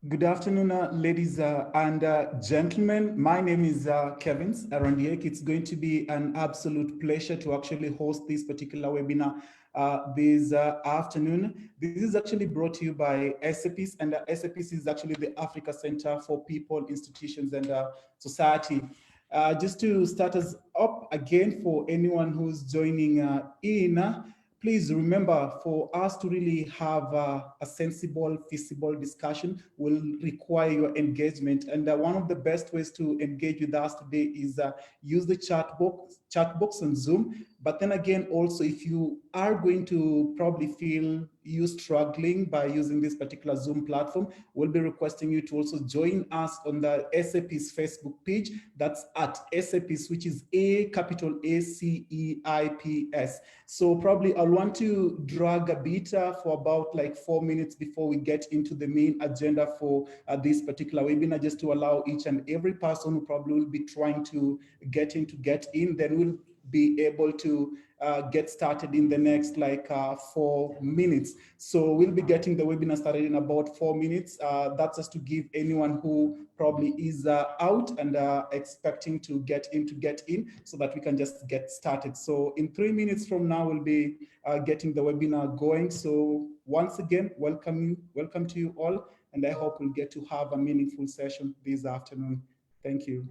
Good afternoon, ladies and gentlemen. My name is Kevin Arandiek. It's going to be an absolute pleasure to actually host this particular webinar this afternoon. This is actually brought to you by Acepis, and Acepis is actually the Africa Center for People, Institutions, and Society. Just to start us up again, for anyone who's joining in, please remember, for us to really have a sensible, feasible discussion will require your engagement. And one of the best ways to engage with us today is use the chat box on Zoom. But then again, also, if you are going to probably feel you struggling by using this particular Zoom platform, we'll be requesting you to also join us on the Acepis Facebook page. That's at Acepis, which is capital ACEIPS. So probably I'll want to drag a bit for about like 4 minutes before we get into the main agenda for this particular webinar, just to allow each and every person who probably will be trying to get in. Then we'll be able to get started in the next like 4 minutes. So we'll be getting the webinar started in about 4 minutes. That's just to give anyone who probably is out and expecting to get in so that we can just get started. So in 3 minutes from now, we'll be getting the webinar going. So once again, welcome to you all. And I hope we'll get to have a meaningful session this afternoon. Thank you.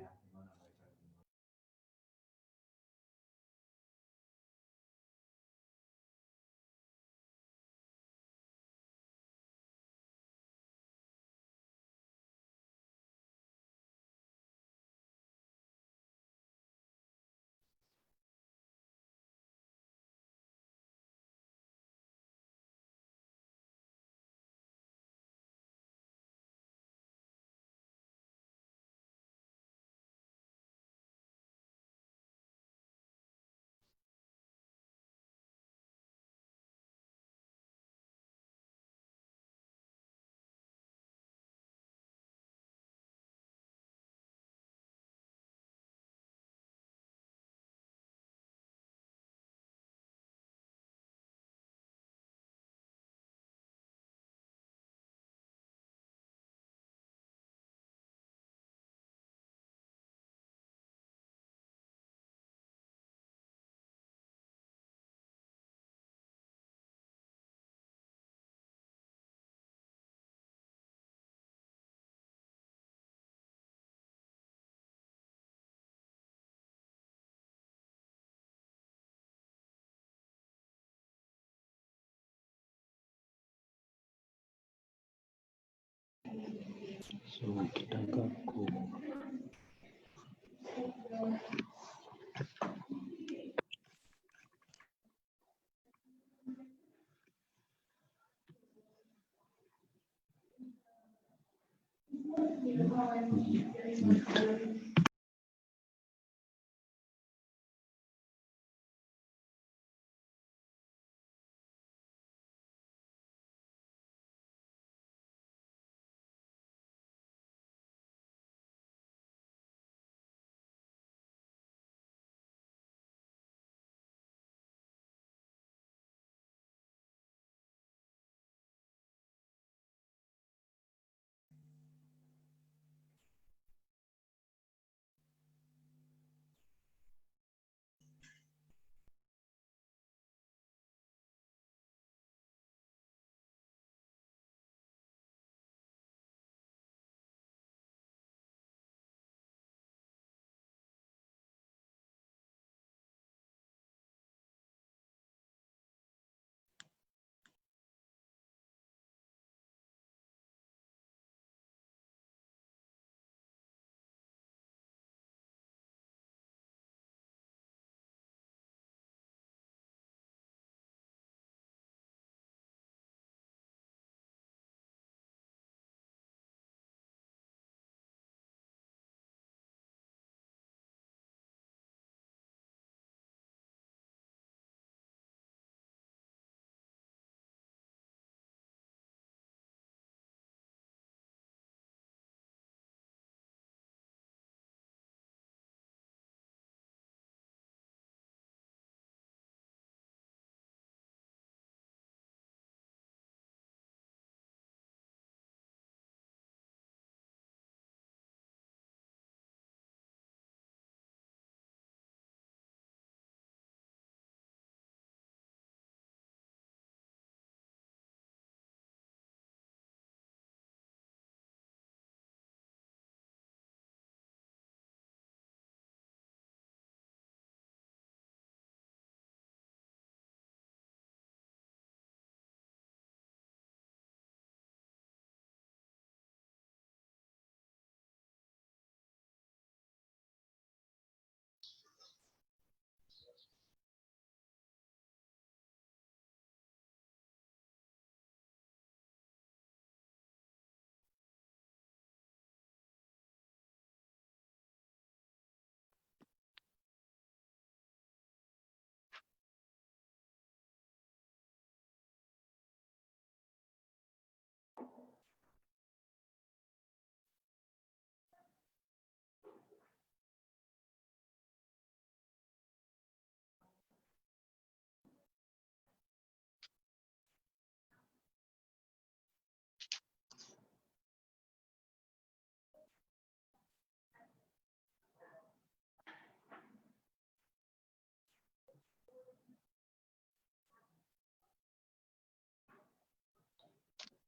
So ukitaka ku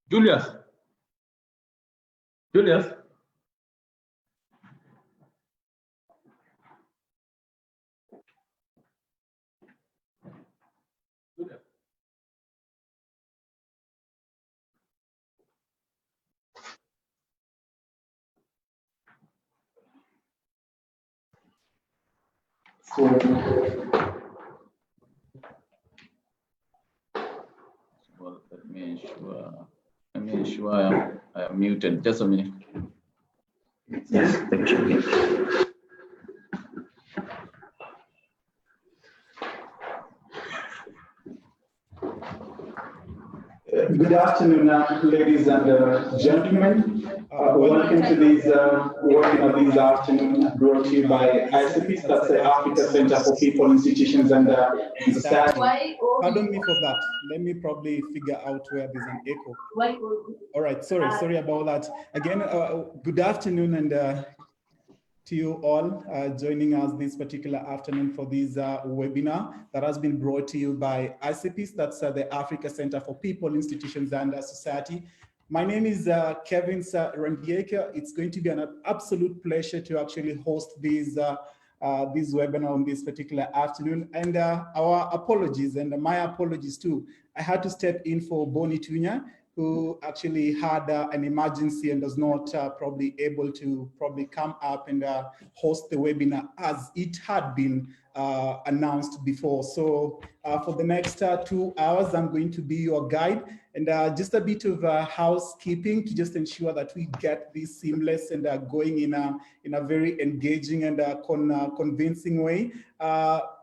Julius. Julius. Well, let me ensure I am muted. Just a minute. Yes, thank you. Good afternoon, ladies and gentlemen. Welcome to this webinar this afternoon, brought to you by Acepis, that's the Africa Center for People, Institutions, and Society. Pardon me for that. Let me probably figure out where there's an echo. All right, sorry about that. Again, good afternoon and to you all joining us this particular afternoon for this webinar that has been brought to you by Acepis, that's the Africa Center for People, Institutions, and Society. My name is Kevin Randieka. It's going to be an absolute pleasure to actually host this webinar on this particular afternoon. And our apologies, and my apologies too. I had to step in for Boni Tunya, who actually had an emergency and was not probably able to come up and host the webinar as it had been announced before. So for the next 2 hours, I'm going to be your guide, and just a bit of housekeeping to just ensure that we get this seamless and going in a very engaging and convincing way.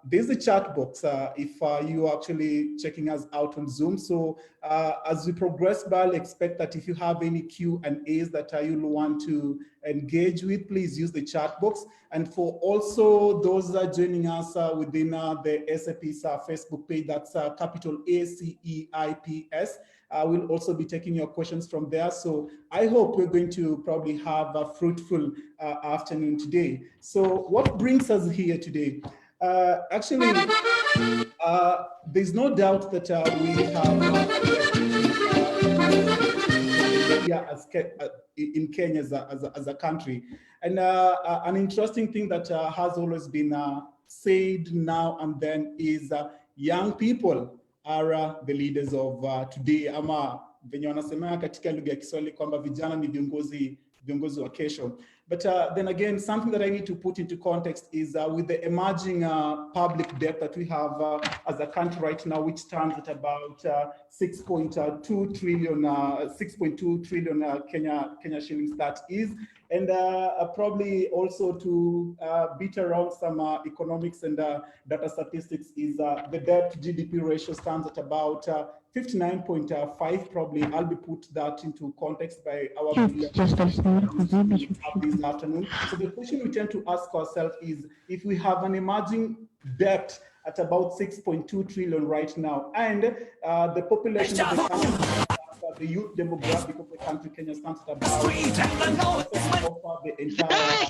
There's a chat box if you are actually checking us out on Zoom. So as we progress by, I'll expect that if you have any Q&As that you'll want to engage with, please use the chat box. And for also those that are joining us within the Acepis Facebook page, that's capital ACEIPS. We'll also be taking your questions from there. So I hope we're going to probably have a fruitful afternoon today. So what brings us here today? Actually, there's no doubt that we have in Kenya as a country. And an interesting thing that has always been said now and then is young people are the leaders of today. Ama venye wanasema katika lugha ya Kiswahili kwamba vijana ni viongozi wa kesho. But then again, something that I need to put into context is with the emerging public debt that we have as a country right now, which stands at about 6.2 trillion Kenya shillings, that is. And probably also to beat around some economics and data statistics is the debt to GDP ratio stands at about 59.5. Probably I'll be put that into context by our this afternoon. So the question we tend to ask ourselves is, if we have an emerging debt at about 6.2 trillion right now, and the population of the country, the youth demographic of the country, Kenya, stands at about the entire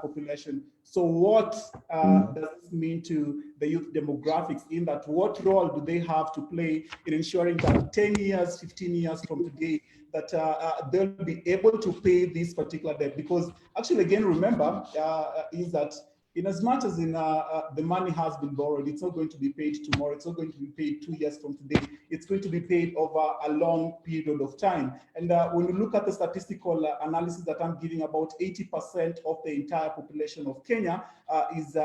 population. So what does this mean to the youth demographics, in that what role do they have to play in ensuring that 10 years, 15 years from today, that they'll be able to pay this particular debt? Because actually, again, remember, is that in as much as the money has been borrowed, it's not going to be paid tomorrow. It's not going to be paid 2 years from today. It's going to be paid over a long period of time. And when you look at the statistical analysis that I'm giving, about 80% of the entire population of Kenya is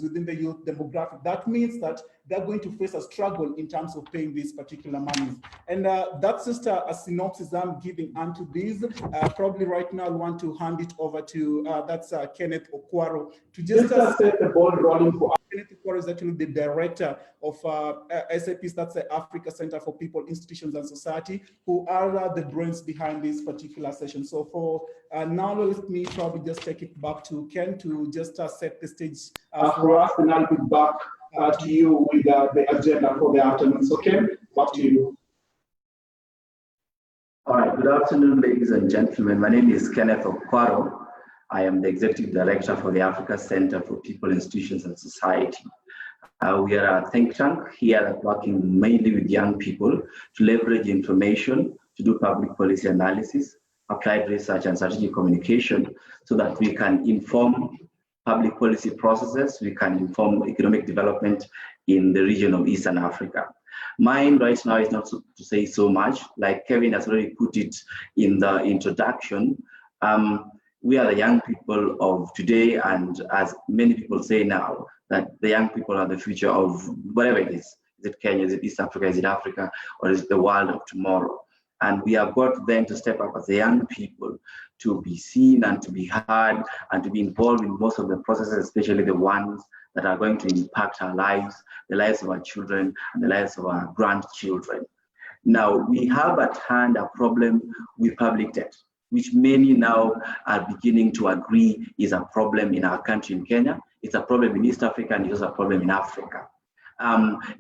within the youth demographic. That means that they're going to face a struggle in terms of paying these particular monies. And that's just a synopsis I'm giving onto this. Probably right now I want to hand it over to, that's Kenneth Okwaro, to just set the ball rolling for us. Kenneth Okwaro is actually the director of Acepis, that's the Africa Center for People, Institutions, and Society, who are the brains behind this particular session. So for now, let me probably just take it back to Ken to just set the stage for us, and I'll be back to you with the agenda for the afternoon. So Ken, back to you. All right, good afternoon, ladies and gentlemen. My name is Kenneth Okwaro. I am the Executive Director for the Africa Center for People, Institutions, and Society. We are a think tank here working mainly with young people to leverage information, to do public policy analysis, applied research and strategic communication so that we can inform public policy processes, we can inform economic development in the region of Eastern Africa. Mine right now is not to say so much, like Kevin has already put it in the introduction. We are the young people of today, and as many people say now, that the young people are the future of whatever it is. Is it Kenya, is it East Africa, is it Africa, or is it the world of tomorrow? And we have got then to step up as the young people to be seen and to be heard and to be involved in most of the processes, especially the ones that are going to impact our lives, the lives of our children, and the lives of our grandchildren. Now, we have at hand a problem with public debt, which many now are beginning to agree is a problem in our country in Kenya. It's a problem in East Africa, and it's also a problem in Africa.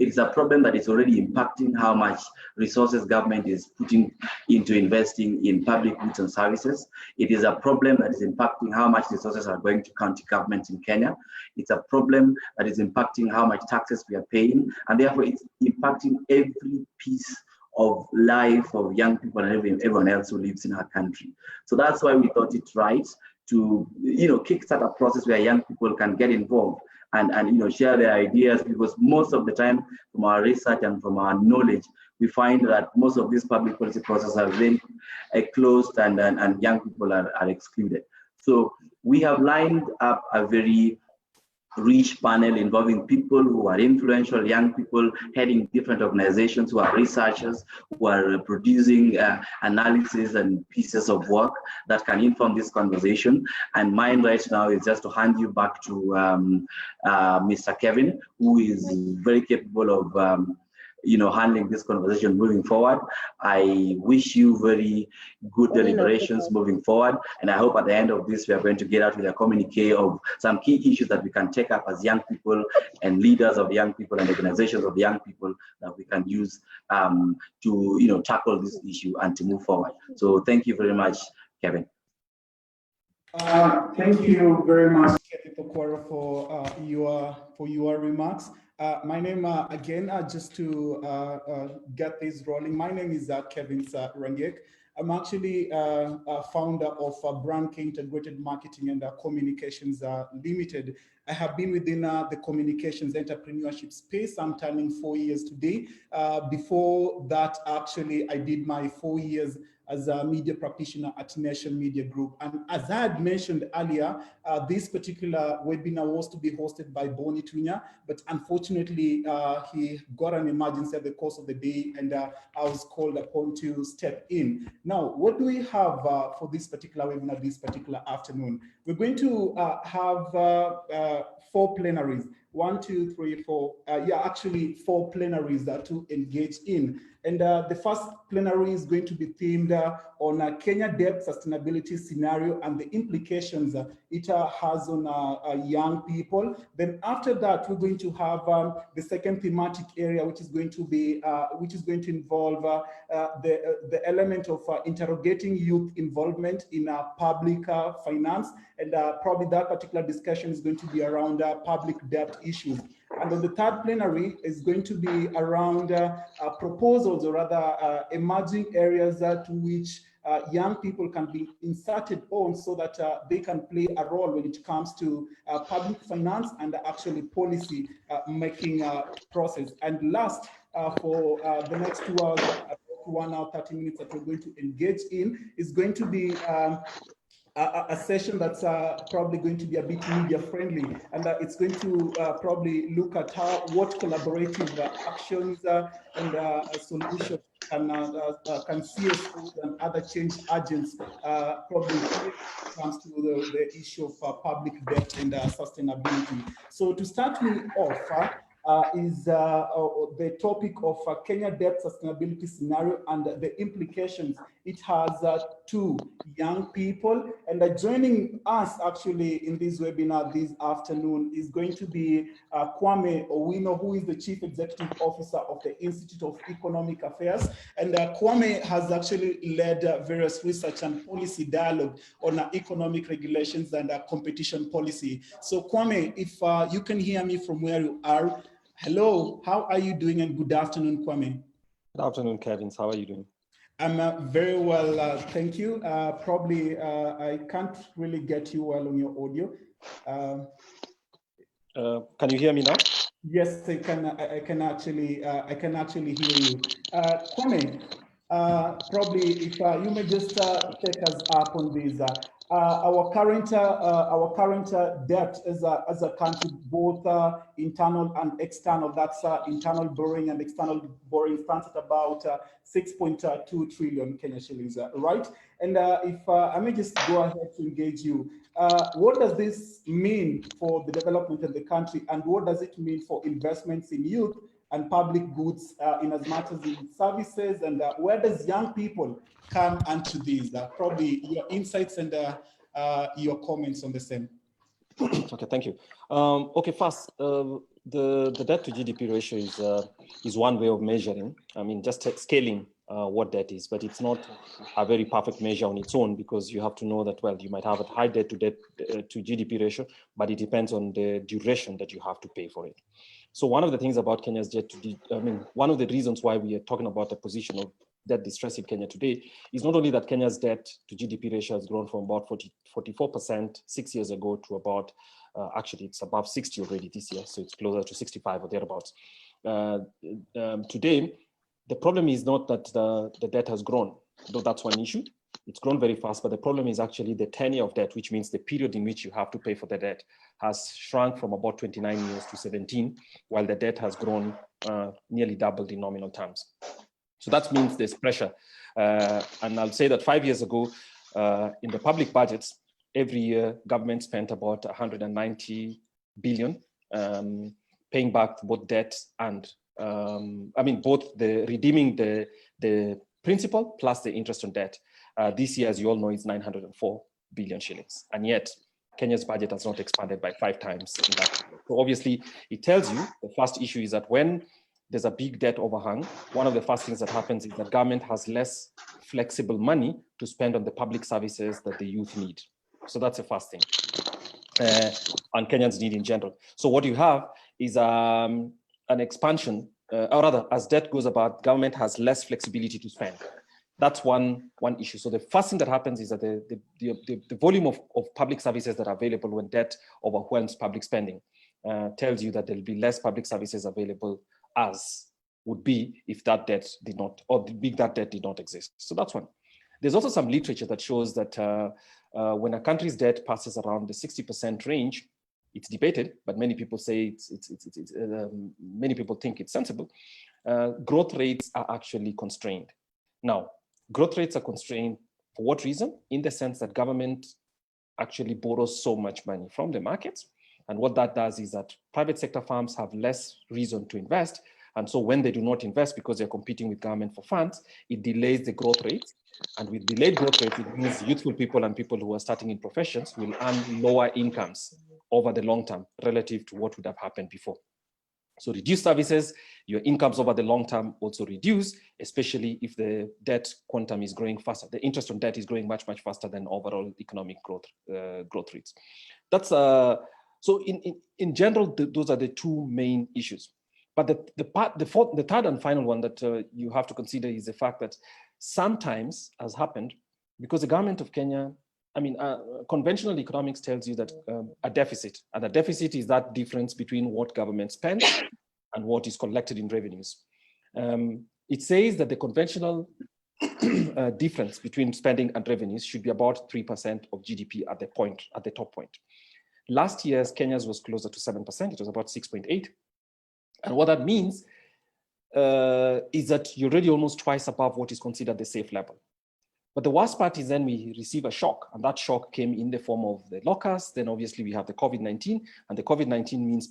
It's a problem that is already impacting how much resources government is putting into investing in public goods and services. It is a problem that is impacting how much resources are going to county governments in Kenya. It's a problem that is impacting how much taxes we are paying, and therefore it's impacting every piece of life of young people and everyone else who lives in our country. So that's why we thought it right to kickstart a process where young people can get involved and share their ideas, because most of the time from our research and from our knowledge, we find that most of these public policy processes are very closed and young people are excluded. So we have lined up a very rich panel involving people who are influential, young people heading different organizations, who are researchers, who are producing analysis and pieces of work that can inform this conversation. And mine right now is just to hand you back to Mr. Kevin, who is very capable of handling this conversation moving forward. I wish you very good deliberations moving forward, and I hope at the end of this we are going to get out with a communique of some key issues that we can take up as young people and leaders of young people and organizations of young people that we can use to tackle this issue and to move forward. So thank you very much, Kevin. Thank you very much, Kevin Pokwara, for your remarks. My name, again, just to get this rolling, my name is Kevin Rangiek. I'm actually a founder of Brand K Integrated Marketing and Communications Limited. I have been within the communications entrepreneurship space. I'm turning 4 years today. Before that, actually, I did my 4 years as a media practitioner at Nation Media Group. And as I had mentioned earlier, this particular webinar was to be hosted by Boni Tunya, but unfortunately, he got an emergency at the course of the day, and I was called upon to step in. Now, what do we have for this particular webinar this particular afternoon? We're going to have 4 plenaries. 1, 2, 3, 4. Actually 4 plenaries to engage in. And the first plenary is going to be themed on Kenya debt sustainability scenario and the implications it has on young people. Then after that, we're going to have the second thematic area, which is going to be involve the element of interrogating youth involvement in public finance, and probably that particular discussion is going to be around public debt issues. And then the third plenary is going to be around proposals, or rather emerging areas to which young people can be inserted on, so that they can play a role when it comes to public finance and actually policy making process. And last, for the next 2 hours, 1 hour, 30 minutes that we're going to engage in, is going to be a session that's probably going to be a bit media friendly, and it's going to probably look at what collaborative actions and solutions can CSOs and other change agents probably when it comes to the issue of public debt and sustainability. So to start me off, is the topic of Kenya debt sustainability scenario and the implications it has to young people. And joining us actually in this webinar this afternoon is going to be Kwame Owino, who is the Chief Executive Officer of the Institute of Economic Affairs. And Kwame has actually led various research and policy dialogue on economic regulations and competition policy. So Kwame, if you can hear me from where you are, hello, how are you doing? And good afternoon, Kwame. Good afternoon, Kevin. How are you doing? I'm very well, thank you. Probably I can't really get you well on your audio. Can you hear me now? Yes, I can actually hear you. Kwame, probably if you may just take us up on this. Our current debt as a country, both internal and external, that's internal borrowing and external borrowing, stands at about 6.2 trillion Kenya shillings, right? And if I may just go ahead to engage you, what does this mean for the development of the country, and what does it mean for investments in youth and public goods in as much as in services, and where does young people come into these? Probably your insights and your comments on the same. Okay, thank you. Okay, first, the debt to GDP ratio is one way of measuring. I mean, just scaling what debt is, but it's not a very perfect measure on its own, because you have to know that, well, you might have a high debt to GDP ratio, but it depends on the duration that you have to pay for it. So one of the things about Kenya's debt one of the reasons why we are talking about the position of debt distress in Kenya today is not only that Kenya's debt to GDP ratio has grown from about 44% 6 years ago to about, actually it's above 60 already this year, so it's closer to 65 or thereabouts. Today, the problem is not that the debt has grown, though that's one issue. It's grown very fast, but the problem is actually the tenure of debt, which means the period in which you have to pay for the debt has shrunk from about 29 years to 17, while the debt has grown nearly doubled in nominal terms. So that means there's pressure. And I'll say that 5 years ago, in the public budgets, every year government spent about 190 billion paying back both debt and, both the redeeming the principal plus the interest on debt. This year, as you all know, is 904 billion shillings. And yet, Kenya's budget has not expanded by 5 times in that. So obviously, it tells you the first issue is that when there's a big debt overhang, one of the first things that happens is that government has less flexible money to spend on the public services that the youth need. So that's the first thing. And Kenyans need in general. So what you have is an expansion, or rather, as debt goes about, government has less flexibility to spend. That's one issue. So the first thing that happens is that the volume of public services that are available when debt overwhelms public spending tells you that there'll be less public services available as would be if that debt did not, or that debt did not exist. So that's one. There's also some literature that shows that when a country's debt passes around the 60% range, it's debated, but many people say many people think it's sensible. Growth rates are actually constrained. Now, growth rates are constrained for what reason? In the sense that government actually borrows so much money from the markets. And what that does is that private sector firms have less reason to invest. And so when they do not invest because they're competing with government for funds, it delays the growth rate. And with delayed growth rate, it means youthful people and people who are starting in professions will earn lower incomes over the long term relative to what would have happened before. So reduced services, your incomes over the long term also reduce, especially if the debt quantum is growing faster. The interest on debt is growing much, much faster than overall economic growth rates. That's so in general, those are the two main issues. But the third and final one that you have to consider is the fact that sometimes, has happened, because the government of Kenya, conventional economics tells you that a deficit, and a deficit is that difference between what government spends and what is collected in revenues. It says that the conventional difference between spending and revenues should be about 3% of GDP at the top point. Last year's Kenya's was closer to 7%. It was about 6.8. And what that means is that you're already almost twice above what is considered the safe level. But the worst part is then we receive a shock, and that shock came in the form of the lockers. Then obviously we have the Covid-19, and the Covid-19 means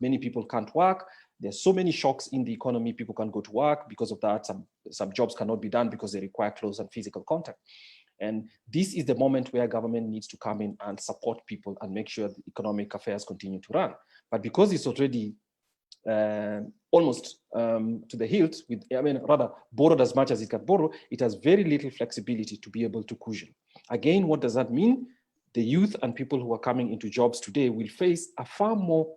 many people can't work. There's so many shocks in the economy. People can't go to work because of that. Some jobs cannot be done because they require close and physical contact. And this is the moment where government needs to come in and support people and make sure the economic affairs continue to run. But because it's already almost to the hilt, rather borrowed as much as it can borrow, it has very little flexibility to be able to cushion. Again, what does that mean? The youth and people who are coming into jobs today will face a far more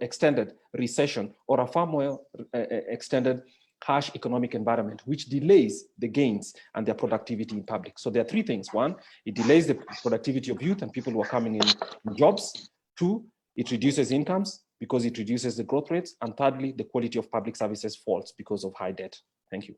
extended recession or a far more extended harsh economic environment, which delays the gains and their productivity in public. So there are three things. One, it delays the productivity of youth and people who are coming in jobs. Two, it reduces incomes because it reduces the growth rates. And thirdly, the quality of public services falls because of high debt. Thank you.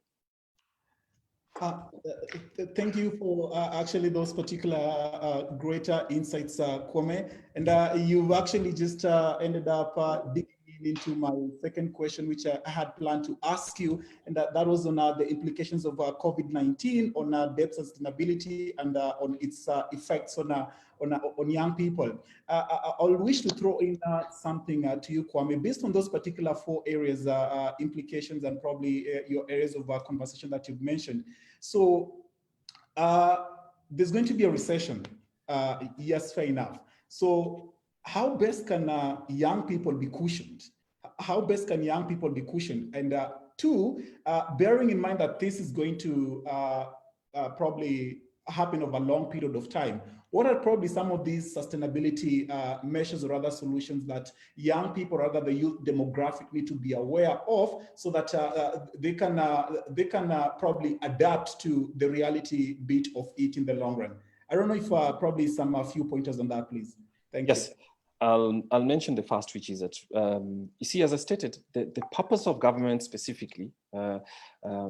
Thank you for actually those particular greater insights, Kwame. And you've actually just ended up digging into my second question, which I had planned to ask you, and that was on the implications of COVID-19 on debt sustainability and on its effects on young people. I'll wish to throw in something to you, Kwame, based on those particular four areas, implications, and probably your areas of conversation that you've mentioned. So there's going to be a recession. Yes, fair enough. So how best can young people be cushioned? How best can young people be cushioned? And two, bearing in mind that this is going to probably happen over a long period of time, what are probably some of these sustainability measures or other solutions that young people, rather the youth demographic, need to be aware of so that they can probably adapt to the reality bit of it in the long run? I don't know if probably a few pointers on that, please. Thank you. Yes. I'll mention the first, which is that, you see, as I stated, the purpose of government specifically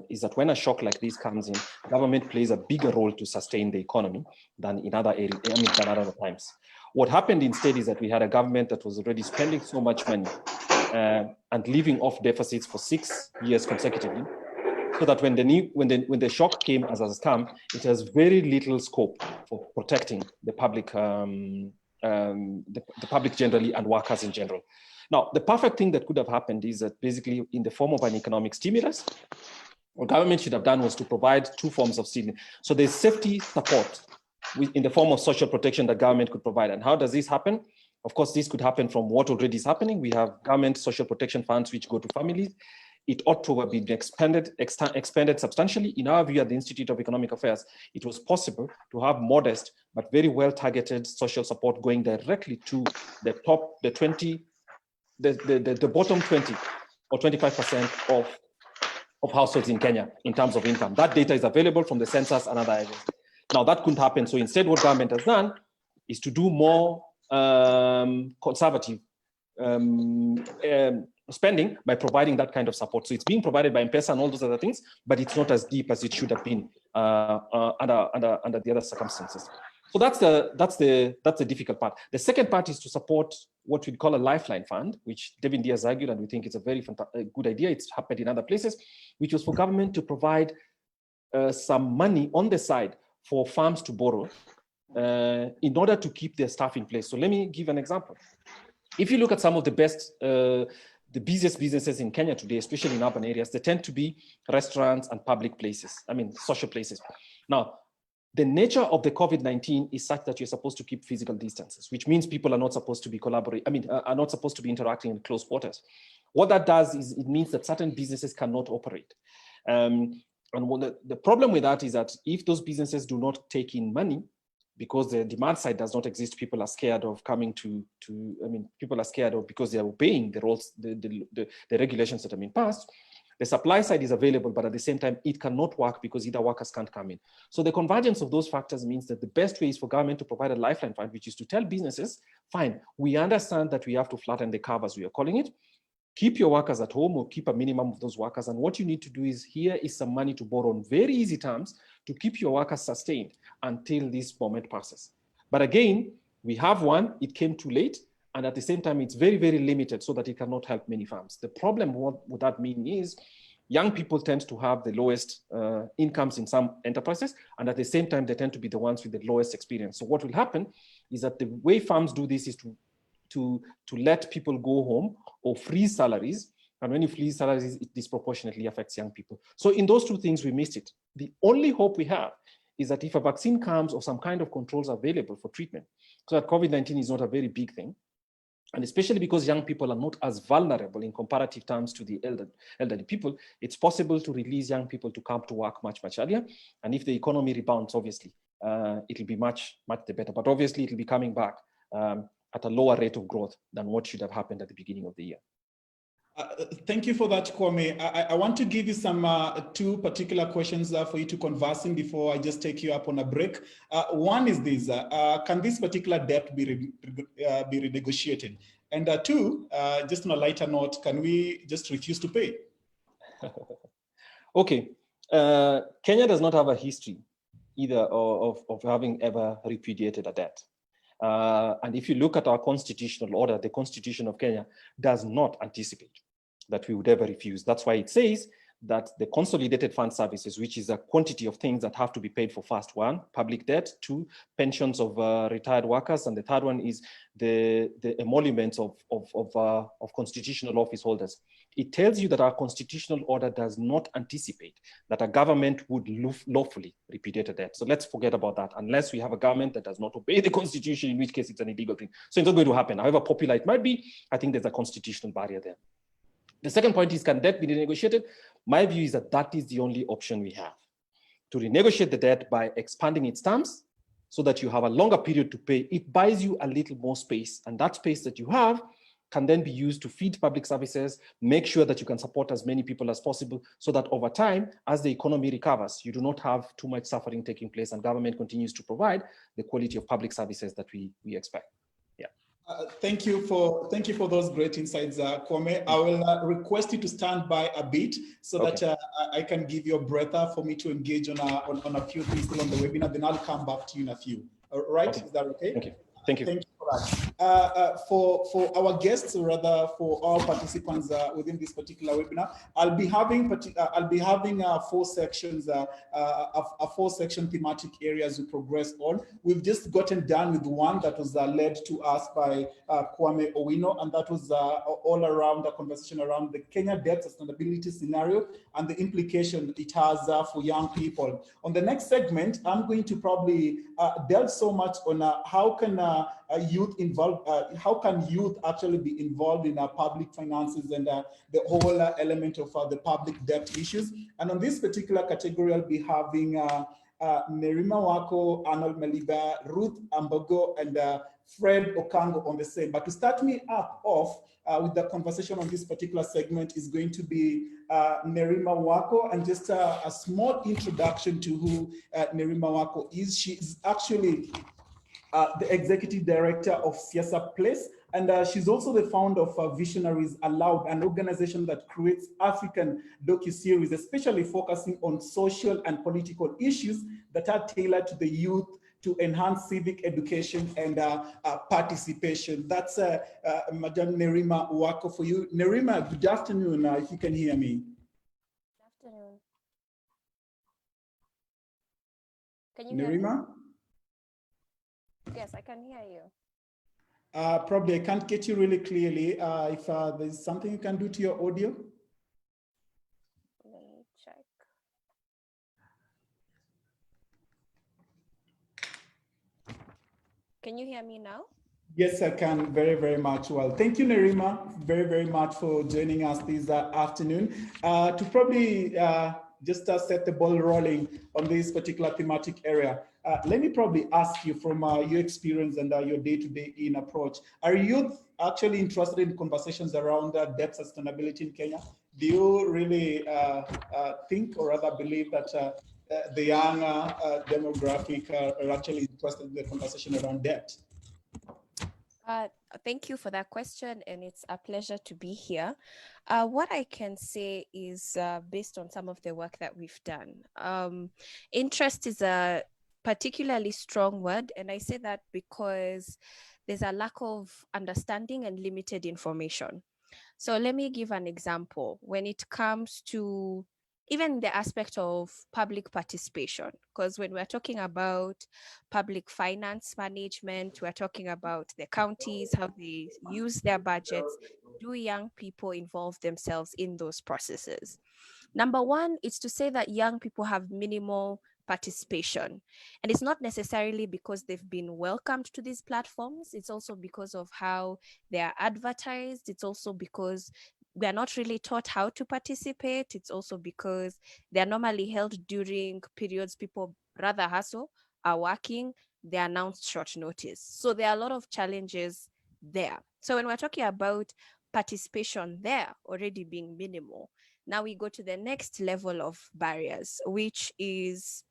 is that when a shock like this comes in, government plays a bigger role to sustain the economy than in other areas, than other times. What happened instead is that we had a government that was already spending so much money and living off deficits for 6 years consecutively, so that when the shock came as has come, it has very little scope for protecting the public. The public generally and workers in general. Now, the perfect thing that could have happened is that basically in the form of an economic stimulus, what government should have done was to provide two forms of stimulus. So there's safety support in the form of social protection that government could provide. And how does this happen? Of course, this could happen from what already is happening. We have government social protection funds which go to families. It ought to have been expanded substantially. In our view at the Institute of Economic Affairs, it was possible to have modest but very well targeted social support going directly to the bottom 20 or 25% of households in Kenya in terms of income. That data is available from the census and other areas. Now that couldn't happen. So instead, what government has done is to do more conservative spending by providing that kind of support. So it's being provided by M-Pesa and all those other things, but it's not as deep as it should have been under the other circumstances. So that's the difficult part. The second part is to support what we'd call a lifeline fund, which David Diaz argued, and we think it's a very good idea. It's happened in other places, which was for government to provide some money on the side for farms to borrow in order to keep their staff in place. So let me give an example. If you look at some of the best, the busiest businesses in Kenya today, especially in urban areas, they tend to be restaurants and public places, social places. Now, the nature of the COVID-19 is such that you're supposed to keep physical distances, which means people are not supposed to be are not supposed to be interacting in close quarters. What that does is it means that certain businesses cannot operate. And the problem with that is that if those businesses do not take in money, because the demand side does not exist, people are scared of coming people are scared of, because they are obeying the rules, the regulations that have been passed. The supply side is available, but at the same time, it cannot work because either workers can't come in. So the convergence of those factors means that the best way is for government to provide a lifeline fund, which is to tell businesses, fine, we understand that we have to flatten the curve, as we are calling it. Keep your workers at home or keep a minimum of those workers. And what you need to do is, here is some money to borrow on very easy terms to keep your workers sustained until this moment passes. But again, we have one, it came too late. And at the same time, it's very, very limited so that it cannot help many farms. The problem, what would that mean is, young people tend to have the lowest incomes in some enterprises. And at the same time, they tend to be the ones with the lowest experience. So what will happen is that the way farms do this is to let people go home or freeze salaries And when you freeze salaries, it disproportionately affects young people. So in those two things, we missed it. The only hope we have is that if a vaccine comes or some kind of controls available for treatment, so that COVID-19 is not a very big thing, and especially because young people are not as vulnerable in comparative terms to the elderly people, it's possible to release young people to come to work much, much earlier. And if the economy rebounds, obviously, it'll be much, much the better. But obviously, it'll be coming back at a lower rate of growth than what should have happened at the beginning of the year. Thank you for that, Kwame. I want to give you some two particular questions for you to converse in before I just take you up on a break. One is this, can this particular debt be renegotiated? And two, just on a lighter note, can we just refuse to pay? Okay, Kenya does not have a history either of having ever repudiated a debt. And if you look at our constitutional order, the Constitution of Kenya does not anticipate that we would ever refuse. That's why it says that the consolidated fund services, which is a quantity of things that have to be paid for, first one, public debt, two, pensions of retired workers, and the third one is the emoluments of constitutional office holders. It tells you that our constitutional order does not anticipate that a government would lawfully repudiate a debt. So let's forget about that, unless we have a government that does not obey the Constitution, in which case it's an illegal thing. So it's not going to happen. However popular it might be, I think there's a constitutional barrier there. The second point is, can debt be renegotiated? My view is that that is the only option we have, to renegotiate the debt by expanding its terms so that you have a longer period to pay. It buys you a little more space, and that space that you have can then be used to feed public services, make sure that you can support as many people as possible, so that over time, as the economy recovers, you do not have too much suffering taking place and government continues to provide the quality of public services that we expect. Thank you for those great insights, Kwame. I will request you to stand by a bit so that I can give you a breather for me to engage on a few things still on the webinar. Then I'll come back to you in a few. All right? Okay. Is that okay? Thank you. Thank you. Thank you for that. For our guests, or rather for all participants within this particular webinar, I'll be having four sections, four section thematic areas we progress on. We've just gotten done with one that was led to us by Kwame Owino, and that was all around the conversation around the Kenya debt sustainability scenario and the implication it has for young people. On the next segment, I'm going to probably delve so much on how can how can youth actually be involved in public finances and the whole element of the public debt issues. And on this particular category, I'll be having Nerima Wako, Arnold Maliba, Ruth Ambogo, and Fred Okango on the same. But to start me off with the conversation on this particular segment is going to be Nerima Wako, and just a small introduction to who Nerima Wako is. She is actually the executive director of Siasa Place, and she's also the founder of Visionaries Aloud, an organization that creates African docu-series, especially focusing on social and political issues that are tailored to the youth to enhance civic education and participation. That's Madam Nerima Wako for you. Nerima, good afternoon, if you can hear me. Good afternoon. Can you hear me? Nerima? Yes, I can hear you. Probably I can't get you really clearly. If there's something you can do to your audio. Let me check. Can you hear me now? Yes, I can very, very much. Well, thank you, Nerima, very, very much for joining us this afternoon. To probably just set the ball rolling on this particular thematic area, let me probably ask you from your experience and your day-to-day in approach, are youth actually interested in conversations around debt sustainability in Kenya? Do you really think or rather believe that the young demographic are actually interested in the conversation around debt? Thank you for that question, and it's a pleasure to be here. What I can say is based on some of the work that we've done. Interest is a particularly strong word, and I say that because there's a lack of understanding and limited information. So let me give an example. When it comes to even the aspect of public participation, because when we're talking about public finance management, we're talking about the counties, how they use their budgets. do young people involve themselves in those processes? Number one is to say that young people have minimal participation. And it's not necessarily because they've been welcomed to these platforms. It's also because of how they are advertised. It's also because we are not really taught how to participate. It's also because they are normally held during periods people rather hustle, are working, they announced short notice. So there are a lot of challenges there. So when we're talking about participation there already being minimal, now we go to the next level of barriers, which is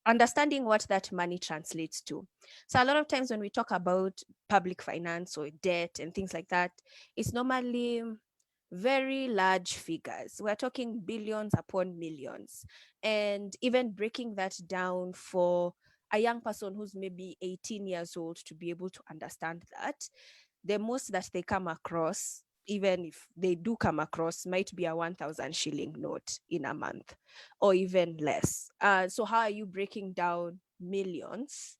understanding what that money translates to. So a lot of times when we talk about public finance or debt and things like that, it's normally very large figures. We're talking billions upon millions. And even breaking that down for a young person who's maybe 18 years old to be able to understand that, the most that they come across, even if they do come across, might be a 1,000 shilling note in a month or even less. So how are you breaking down millions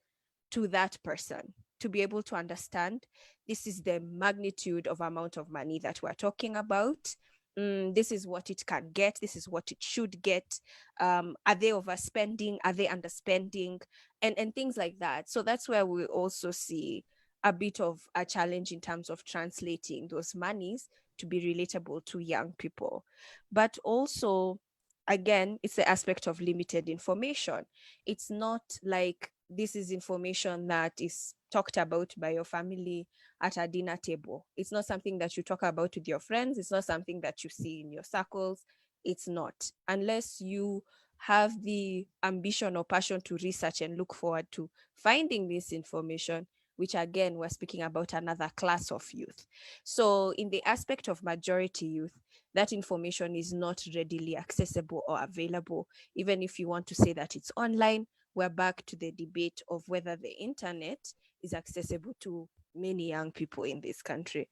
to that person to be able to understand this is the magnitude of amount of money that we're talking about? This is what it can get. This is what it should get. Are they overspending? Are they underspending? And things like that. So that's where we also see a bit of a challenge in terms of translating those monies to be relatable to young people. But also, again, it's the aspect of limited information. It's not like this is information that is talked about by your family at a dinner table. It's not something that you talk about with your friends. It's not something that you see in your circles. It's not, unless you have the ambition or passion to research and look forward to finding this information, which again, we're speaking about another class of youth. So in the aspect of majority youth, that information is not readily accessible or available. Even if you want to say that it's online, we're back to the debate of whether the internet is accessible to many young people in this country.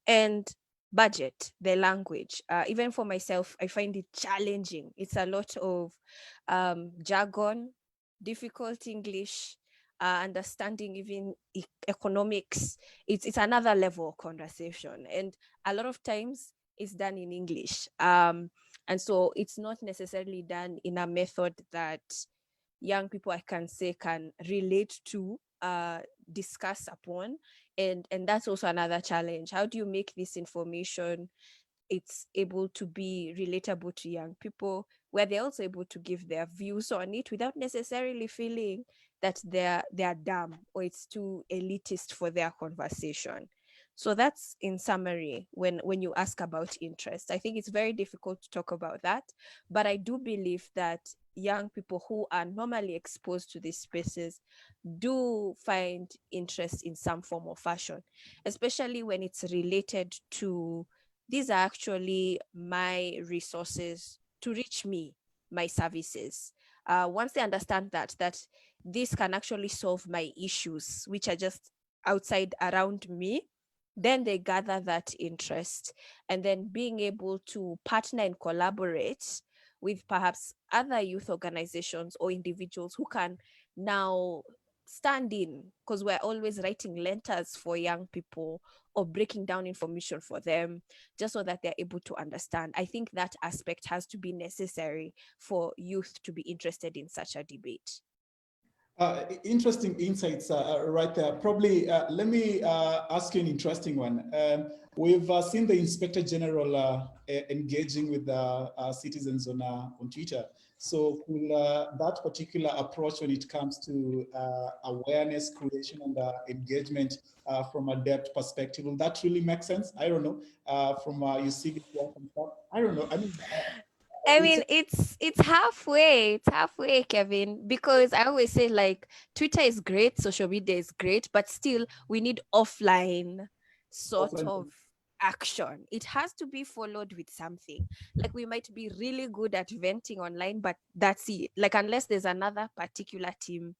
And budget, the language, even for myself, I find it challenging. It's a lot of jargon, difficult English, understanding even economics. It's another level of conversation, and a lot of times it's done in English, and so it's not necessarily done in a method that young people, I can say, can relate to, discuss upon, and that's also another challenge. How do you make this information it's able to be relatable to young people, where they're also able to give their views on it without necessarily feeling that they're dumb or it's too elitist for their conversation? So that's in summary when you ask about interest. I think it's very difficult to talk about that, but I do believe that young people who are normally exposed to these spaces do find interest in some form or fashion, especially when it's related to these are actually my resources to reach me, my services. Once they understand that this can actually solve my issues, which are just outside around me, then they gather that interest, and then being able to partner and collaborate with perhaps other youth organizations or individuals who can now stand in, because we're always writing letters for young people or breaking down information for them just so that they're able to understand. I think that aspect has to be necessary for youth to be interested in such a debate. Interesting insights right there. Probably let me ask you an interesting one. We've seen the Inspector General engaging with citizens on Twitter. So will that particular approach when it comes to awareness creation and engagement from a depth perspective, will that really make sense? I don't know. From your civic work and stuff. I don't know. I mean, it's halfway. It's halfway, Kevin, because I always say, like, Twitter is great, social media is great, but still we need offline sort of action. It has to be followed with something. Like, we might be really good at venting online, but that's it. Like, unless there's another particular team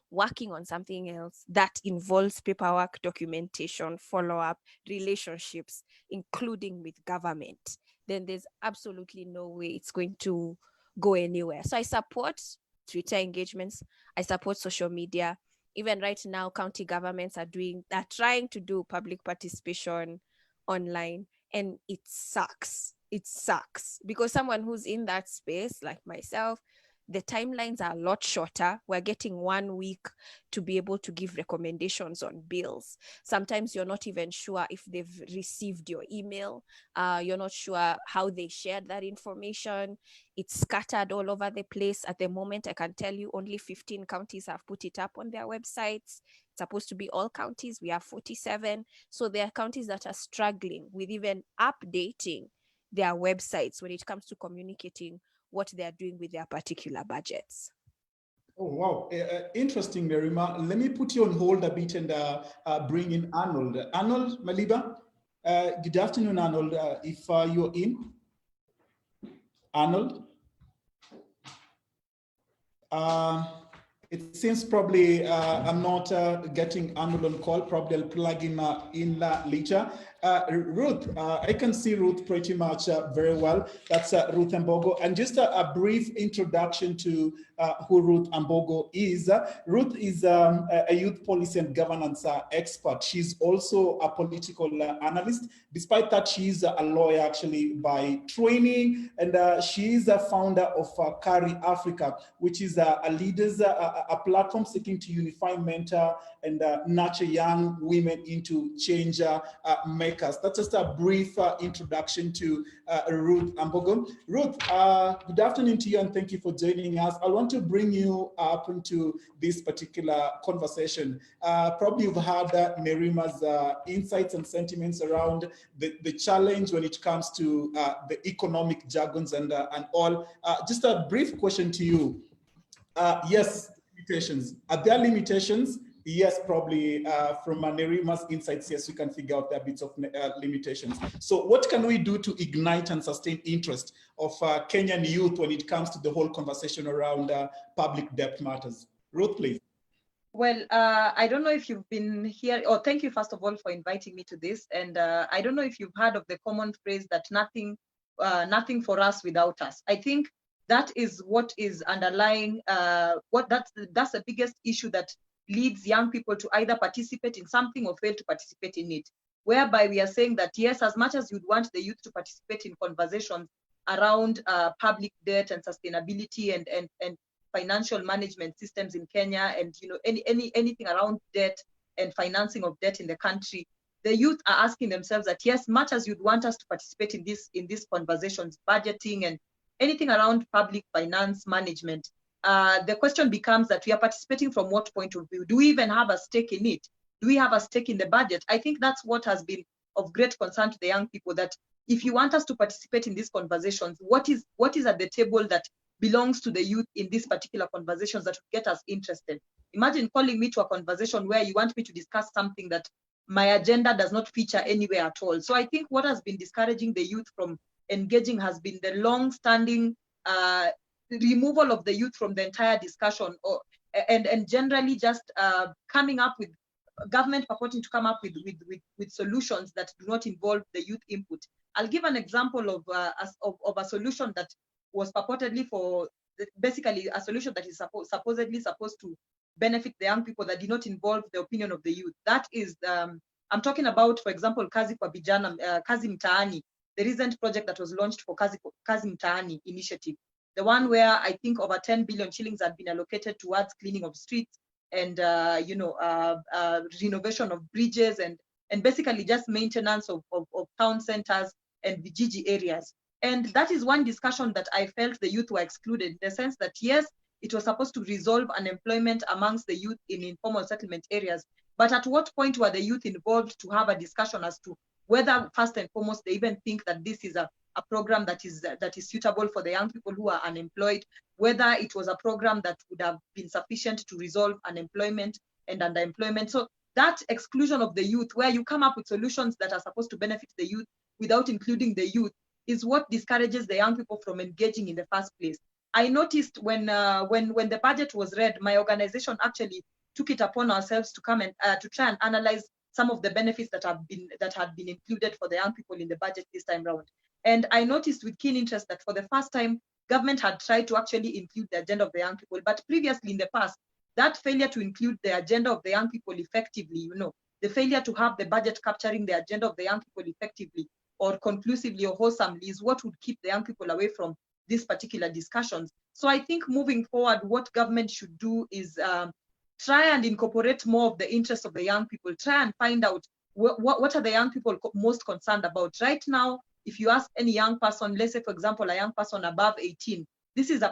working on something else that involves paperwork, documentation, follow-up, relationships, including with government, then there's absolutely no way it's going to go anywhere. So I support Twitter engagements. I support social media. Even right now, county governments are trying to do public participation online. And it sucks. It sucks because someone who's in that space, like myself, the timelines are a lot shorter. We're getting 1 week to be able to give recommendations on bills. Sometimes you're not even sure if they've received your email. You're not sure how they shared that information. It's scattered all over the place. At the moment, I can tell you only 15 counties have put it up on their websites. It's supposed to be all counties. We have 47. So there are counties that are struggling with even updating their websites when it comes to communicating what they're doing with their particular budgets. Oh, wow. Interesting, Merima. Let me put you on hold a bit and bring in Arnold. Arnold Maliba, good afternoon, Arnold. If you're in. Arnold? It seems probably I'm not getting Arnold on call. Probably I'll plug him in later. Ruth, I can see Ruth pretty much very well. That's Ruth Mbogo. And just a brief introduction to who Ruth Mbogo is. Ruth is a youth policy and governance expert. She's also a political analyst. Despite that, she's a lawyer actually by training. And she is a founder of Carry Africa, which is a leaders, a platform seeking to unify, mentor, and nurture young women into change makers. That's just a brief introduction to Ruth Mbogo. Ruth, good afternoon to you and thank you for joining us. I want to bring you up into this particular conversation. Probably you've heard Merima's insights and sentiments around the challenge when it comes to the economic jargons and all. Just a brief question to you. Yes, limitations. Are there limitations? Yes, probably from Nerima's insights, yes, you can figure out there are bits of limitations. So what can we do to ignite and sustain interest of Kenyan youth when it comes to the whole conversation around public debt matters? Ruth, please. Well, I don't know if you've been here, or thank you first of all for inviting me to this. And I don't know if you've heard of the common phrase that nothing for us without us. I think that is what is underlying, that's the biggest issue that leads young people to either participate in something or fail to participate in it. Whereby we are saying that, yes, as much as you'd want the youth to participate in conversations around public debt and sustainability and financial management systems in Kenya, and anything around debt and financing of debt in the country, the youth are asking themselves that, yes, much as you'd want us to participate in these conversations, budgeting and anything around public finance management, the question becomes that we are participating from what point of view? Do we even have a stake in it? Do we have a stake in the budget? I think that's what has been of great concern to the young people, that if you want us to participate in these conversations, what is at the table that belongs to the youth in these particular conversations that would get us interested? Imagine calling me to a conversation where you want me to discuss something that my agenda does not feature anywhere at all. So I think what has been discouraging the youth from engaging has been the long-standing removal of the youth from the entire discussion, and generally just coming up with government purporting to come up with solutions that do not involve the youth input. I'll give an example of a solution that was purportedly basically a solution that is supposedly supposed to benefit the young people that did not involve the opinion of the youth. That is, I'm talking about, for example, Kazi kwa Vijana, Kazi Mtaani, the recent project that was launched for Kazi Mtaani initiative. The one where I think over 10 billion shillings had been allocated towards cleaning of streets and renovation of bridges and basically just maintenance of town centers and Vijiji areas. And that is one discussion that I felt the youth were excluded, in the sense that, yes, it was supposed to resolve unemployment amongst the youth in informal settlement areas. But at what point were the youth involved to have a discussion as to whether, first and foremost, they even think that this is a program that is suitable for the young people who are unemployed, whether it was a program that would have been sufficient to resolve unemployment and underemployment. So that exclusion of the youth, where you come up with solutions that are supposed to benefit the youth without including the youth, is what discourages the young people from engaging in the first place. I noticed when the budget was read, my organization actually took it upon ourselves to come and to try and analyze some of the benefits that had been included for the young people in the budget this time round. And I noticed with keen interest that for the first time, government had tried to actually include the agenda of the young people. But previously in the past, that failure to include the agenda of the young people effectively, the failure to have the budget capturing the agenda of the young people effectively, or conclusively or wholesomely is what would keep the young people away from these particular discussions. So I think moving forward, what government should do is try and incorporate more of the interests of the young people, try and find out what are the young people most concerned about. Right now, if you ask any young person, let's say, for example, a young person above 18, this is a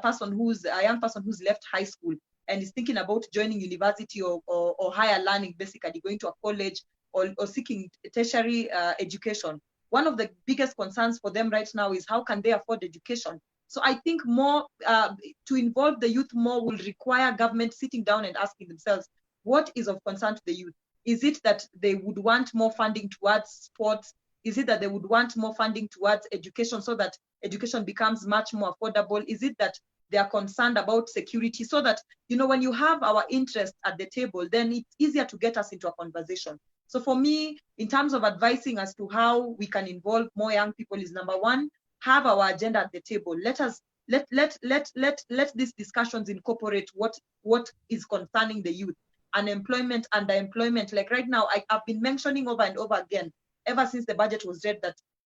young person who's left high school and is thinking about joining university or higher learning, basically going to a college or seeking tertiary education. One of the biggest concerns for them right now is how can they afford education? So I think more to involve the youth more will require government sitting down and asking themselves, what is of concern to the youth? Is it that they would want more funding towards sports? Is it that they would want more funding towards education so that education becomes much more affordable? Is it that they are concerned about security? So that, when you have our interests at the table, then it's easier to get us into a conversation. So for me, in terms of advising as to how we can involve more young people is, number one, have our agenda at the table. Let these discussions incorporate what is concerning the youth. Unemployment, underemployment. Like right now, I've been mentioning over and over again, ever since the budget was read, that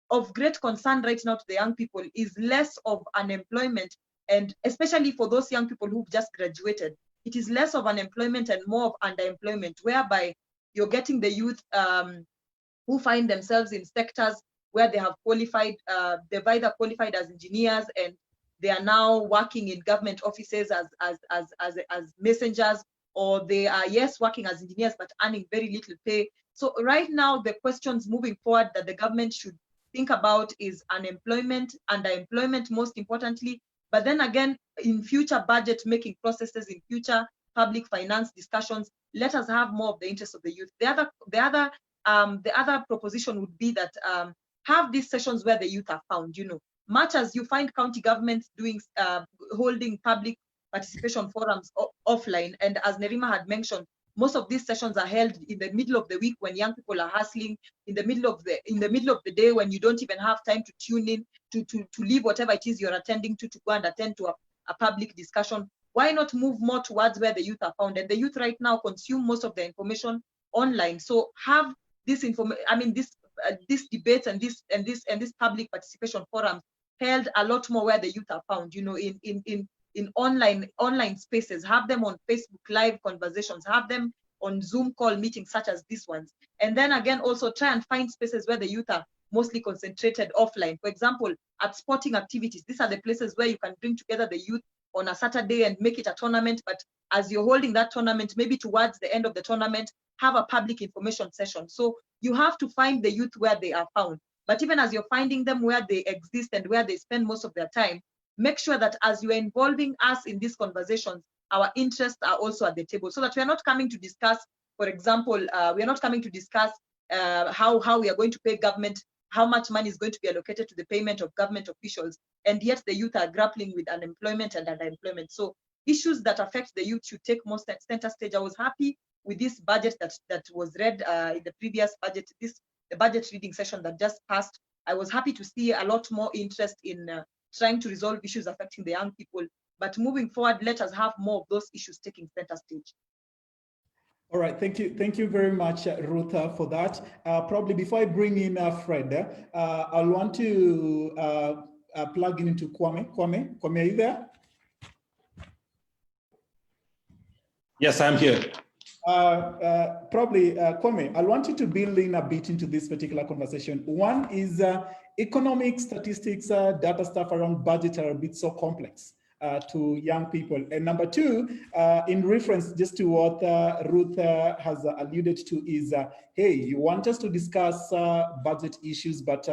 of great concern right now to the young people is less of unemployment, and especially for those young people who've just graduated, it is less of unemployment and more of underemployment, whereby you're getting the youth who find themselves in sectors where they have qualified, they've either qualified as engineers and they are now working in government offices as messengers, or they are, yes, working as engineers, but earning very little pay. So right now, the questions moving forward that the government should think about is unemployment, underemployment, most importantly, but then again, in future budget making processes, in future public finance discussions, let us have more of the interests of the youth. The other proposition would be that have these sessions where the youth are found. Much as you find county governments doing holding public participation forums offline, and as Nerima had mentioned, most of these sessions are held in the middle of the week when young people are hustling, in the middle of the day when you don't even have time to tune in to leave whatever it is you're attending to go and attend to a public discussion. Why not move more towards where the youth are found? And the youth right now consume most of the information online. So have this this debates and this public participation forums held a lot more where the youth are found, in online spaces. Have them on Facebook Live conversations, have them on Zoom call meetings such as these ones. And then again, also try and find spaces where the youth are mostly concentrated offline. For example, at sporting activities, these are the places where you can bring together the youth on a Saturday and make it a tournament. But as you're holding that tournament, maybe towards the end of the tournament, have a public information session. So you have to find the youth where they are found. But even as you're finding them where they exist and where they spend most of their time, make sure that as you are involving us in these conversations, our interests are also at the table, so that we are not coming to discuss, for example, we are not coming to discuss how we are going to pay government, how much money is going to be allocated to the payment of government officials, and yet the youth are grappling with unemployment and underemployment. So issues that affect the youth should take most center stage. I was happy with this budget that was read in the previous budget, the budget reading session that just passed. I was happy to see a lot more interest in trying to resolve issues affecting the young people. But moving forward, let us have more of those issues taking center stage. All right, thank you very much, Ruth, for that. Probably before I bring in Fred, I'll want to plug in into Kwame. Kwame, are you there? Yes, I'm here. Kwame, I want you to build in a bit into this particular conversation. One is economic statistics, data stuff around budget are a bit so complex to young people. And number two, in reference just to what Ruth has alluded to is, hey, you want us to discuss budget issues, but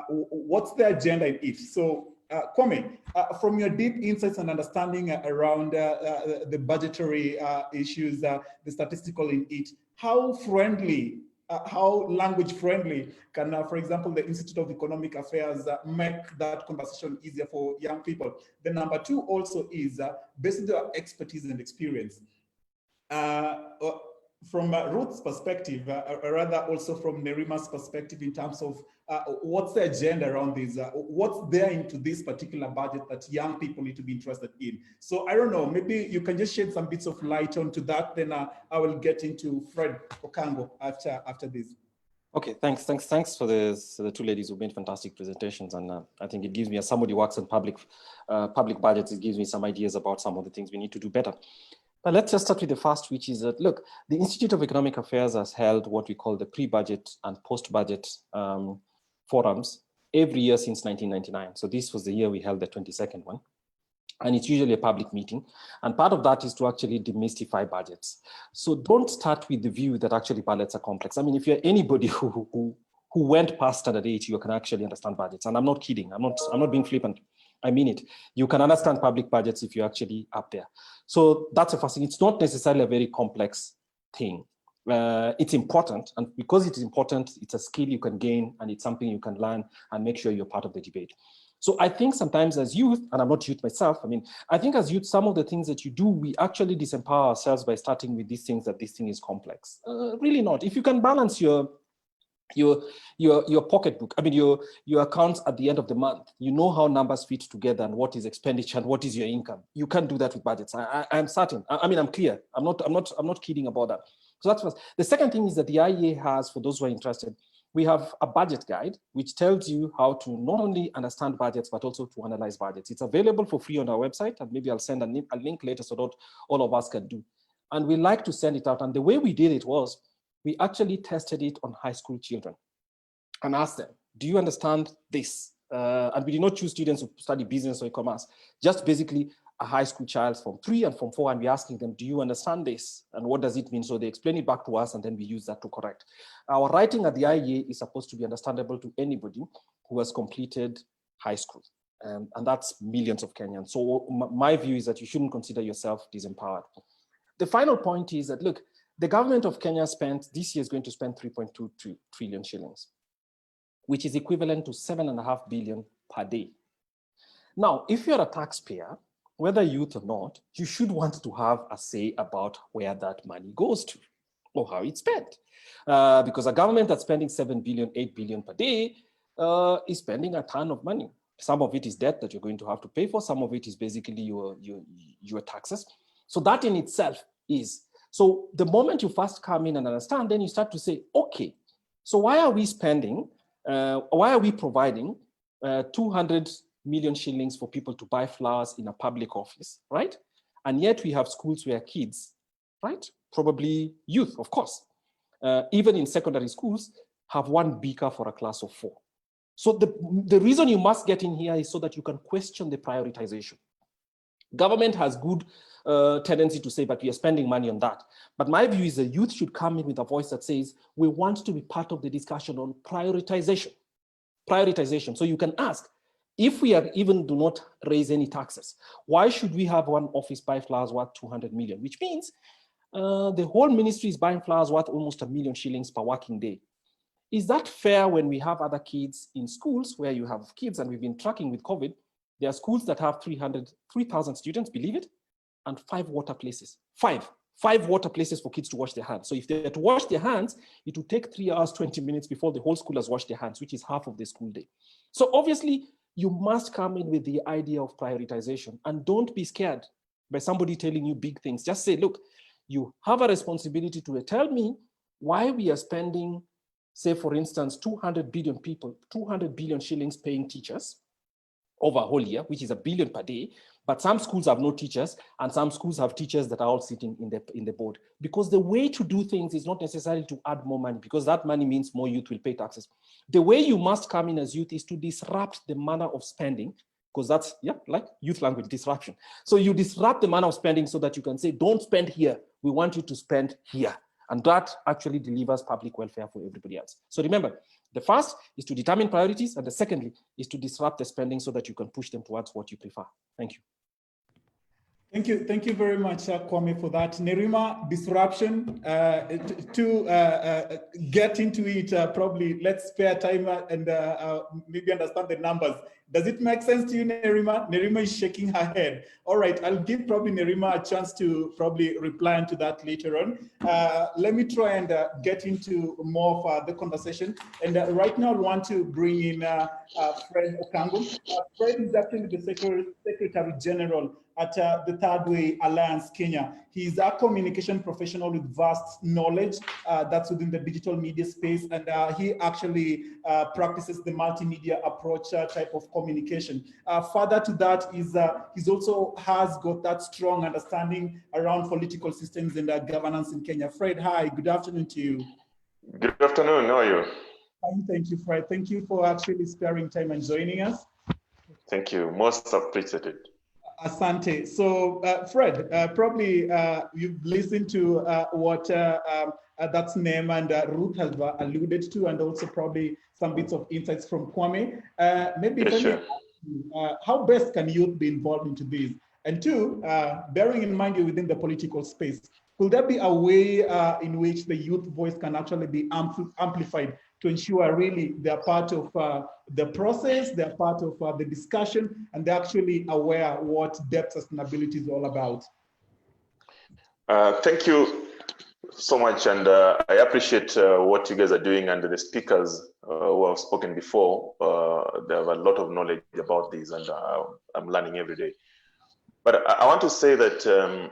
what's the agenda in it? So Kwame, from your deep insights and understanding around the budgetary issues, the statistical in it, how friendly, how language friendly can, for example, the Institute of Economic Affairs make that conversation easier for young people? The number two also is, based on your expertise and experience, from Ruth's perspective, or rather also from Nerima's perspective in terms of what's the agenda around this? What's there into this particular budget that young people need to be interested in? So I don't know, maybe you can just shed some bits of light onto that, then I will get into Fred Okango after this. Okay, thanks for the two ladies who made fantastic presentations, and I think it gives me, as somebody who works in public budgets, it gives me some ideas about some of the things we need to do better. But let's just start with the first, which is that, look, the Institute of Economic Affairs has held what we call the pre-budget and post-budget forums every year since 1999. So this was the year we held the 22nd one. And it's usually a public meeting. And part of that is to actually demystify budgets. So don't start with the view that actually budgets are complex. I mean, if you're anybody who went past standard 8, you can actually understand budgets. And I'm not kidding. I'm not being flippant. I mean it. You can understand public budgets if you're actually up there. So that's the first thing. It's not necessarily a very complex thing. It's important. And because it's important, it's a skill you can gain, and it's something you can learn and make sure you're part of the debate. So I think sometimes as youth, and I'm not youth myself, I mean, I think as youth, some of the things that you do, we actually disempower ourselves by starting with these things that this thing is complex. Really not. If you can balance your pocketbook, I mean, your accounts at the end of the month, you know how numbers fit together and what is expenditure and what is your income. You can't do that with budgets. I'm certain. I mean, I'm clear. I'm not kidding about that. So that's first. The second thing is that the IEA has, for those who are interested, we have a budget guide, which tells you how to not only understand budgets, but also to analyze budgets. It's available for free on our website, and maybe I'll send a link later so that all of us can do. And we like to send it out. And the way we did it was, we actually tested it on high school children and asked them, do you understand this? And we did not choose students who study business or e-commerce, just basically a high school child from 3 and from 4, and we're asking them, do you understand this? And what does it mean? So they explain it back to us, and then we use that to correct. Our writing at the IEA is supposed to be understandable to anybody who has completed high school. And that's millions of Kenyans. So my view is that you shouldn't consider yourself disempowered. The final point is that, look, the government of Kenya this year is going to spend 3.2 trillion shillings, which is equivalent to 7.5 billion per day. Now, if you're a taxpayer, whether youth or not, you should want to have a say about where that money goes to or how it's spent. Because a government that's spending 7 billion, 8 billion per day is spending a ton of money. Some of it is debt that you're going to have to pay for. Some of it is basically your taxes. So that in itself is. So the moment you first come in and understand, then you start to say, okay, so why are we spending, why are we providing 200 million shillings for people to buy flowers in a public office, right? And yet we have schools where kids, right? Probably youth, of course, even in secondary schools, have 1 beaker for a class of 4. So the reason you must get in here is so that you can question the prioritization. Government has good tendency to say, but we are spending money on that. But my view is the youth should come in with a voice that says, we want to be part of the discussion on prioritization. Prioritization. So you can ask, if we even do not raise any taxes, why should we have one office buy flowers worth 200 million? Which means the whole ministry is buying flowers worth almost 1 million shillings per working day. Is that fair when we have other kids in schools where you have kids, and we've been tracking with COVID, there are schools that have 3,000 students, believe it, and 5 water places. 5 water places for kids to wash their hands. So if they're to wash their hands, it will take 3 hours, 20 minutes before the whole school has washed their hands, which is half of the school day. So obviously, you must come in with the idea of prioritization, and don't be scared by somebody telling you big things. Just say, look, you have a responsibility to tell me why we are spending, say, for instance, 200 billion shillings paying teachers over a whole year, which is 1 billion per day. But some schools have no teachers, and some schools have teachers that are all sitting in the board. Because the way to do things is not necessarily to add more money, because that money means more youth will pay taxes. The way you must come in as youth is to disrupt the manner of spending, because that's, like youth language, disruption. So you disrupt the manner of spending so that you can say, don't spend here, we want you to spend here. And that actually delivers public welfare for everybody else. So remember, the first is to determine priorities, and the secondly is to disrupt the spending so that you can push them towards what you prefer. Thank you. Thank you very much, Kwame, for that. Nerima, disruption, to get into it, probably let's spare time and maybe understand the numbers. Does it make sense to you, Nerima? Nerima is shaking her head. All right, I'll give probably Nerima a chance to probably reply to that later on. Let me try and get into more of the conversation. And right now I want to bring in Fred Okango. Fred is actually the Secretary General at the Third Way Alliance Kenya. He's a communication professional with vast knowledge that's within the digital media space, and he actually practices the multimedia approach type of communication. Further to that is he's also has got that strong understanding around political systems and governance in Kenya. Fred, hi, good afternoon to you. Good afternoon, how are you? Fine, thank you, Fred. Thank you for actually sparing time and joining us. Thank you, most appreciated. Asante. So, Fred, probably you've listened to what that's name and Ruth has alluded to, and also probably some bits of insights from Kwame. Maybe Yes, sure. How best can youth be involved into this? And two, bearing in mind you're within the political space, could there be a way in which the youth voice can actually be amplified to ensure really they're part of the process, they're part of the discussion, and they're actually aware what debt sustainability is all about? Thank you so much, and I appreciate what you guys are doing, and the speakers who have spoken before. They have a lot of knowledge about this, and I'm learning every day. But I want to say that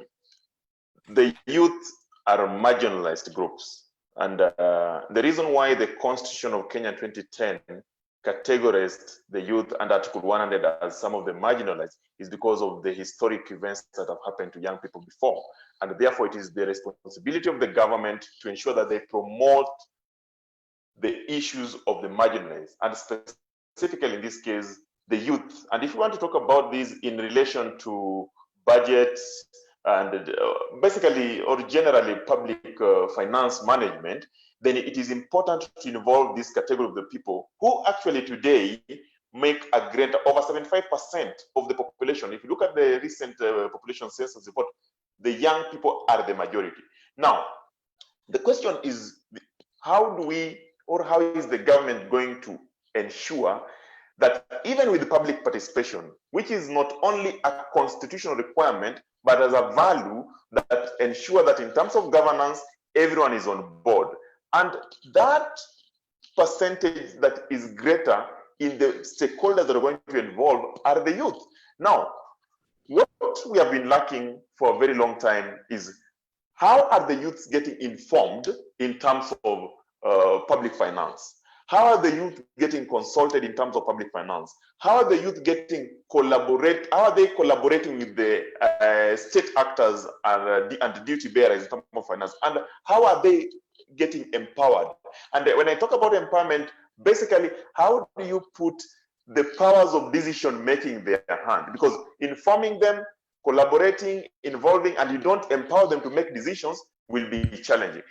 the youth are marginalized groups. And the reason why the Constitution of Kenya 2010 categorized the youth under Article 100 as some of the marginalized is because of the historic events that have happened to young people before. And therefore, it is the responsibility of the government to ensure that they promote the issues of the marginalized, and specifically in this case, the youth. And if you want to talk about this in relation to budgets, and basically or generally public finance management, then it is important to involve this category of the people who actually today make a greater, over 75% of the population. If you look at the recent population census report, the young people are the majority. Now, the question is, how do we, or how is the government going to ensure that even with public participation, which is not only a constitutional requirement, but as a value that ensure that in terms of governance, everyone is on board. And that percentage that is greater in the stakeholders that are going to involve are the youth. Now, what we have been lacking for a very long time is how are the youths getting informed in terms of public finance? How are the youth getting consulted in terms of public finance? How are the youth getting collaborate? How are they collaborating with the state actors and duty bearers in terms of finance? And how are they getting empowered? And when I talk about empowerment, basically, how do you put the powers of decision making in their hand? Because informing them, collaborating, involving, and you don't empower them to make decisions will be challenging.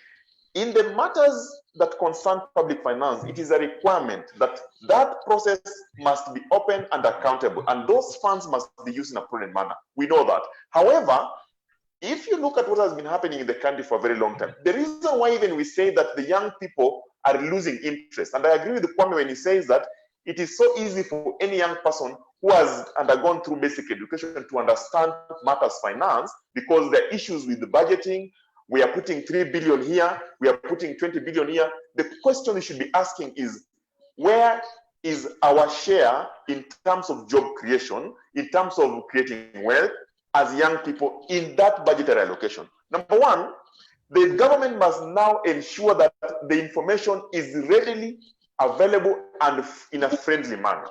In the matters that concern public finance, it is a requirement that that process must be open and accountable, and those funds must be used in a prudent manner. We know that. However, if you look at what has been happening in the country for a very long time, the reason why even we say that the young people are losing interest, and I agree with Kwame when he says that it is so easy for any young person who has undergone through basic education to understand matters finance, because there are issues with the budgeting. We are putting 3 billion here, we are putting 20 billion here. The question we should be asking is, where is our share in terms of job creation, in terms of creating wealth as young people in that budgetary allocation? Number one, the government must now ensure that the information is readily available and in a friendly manner.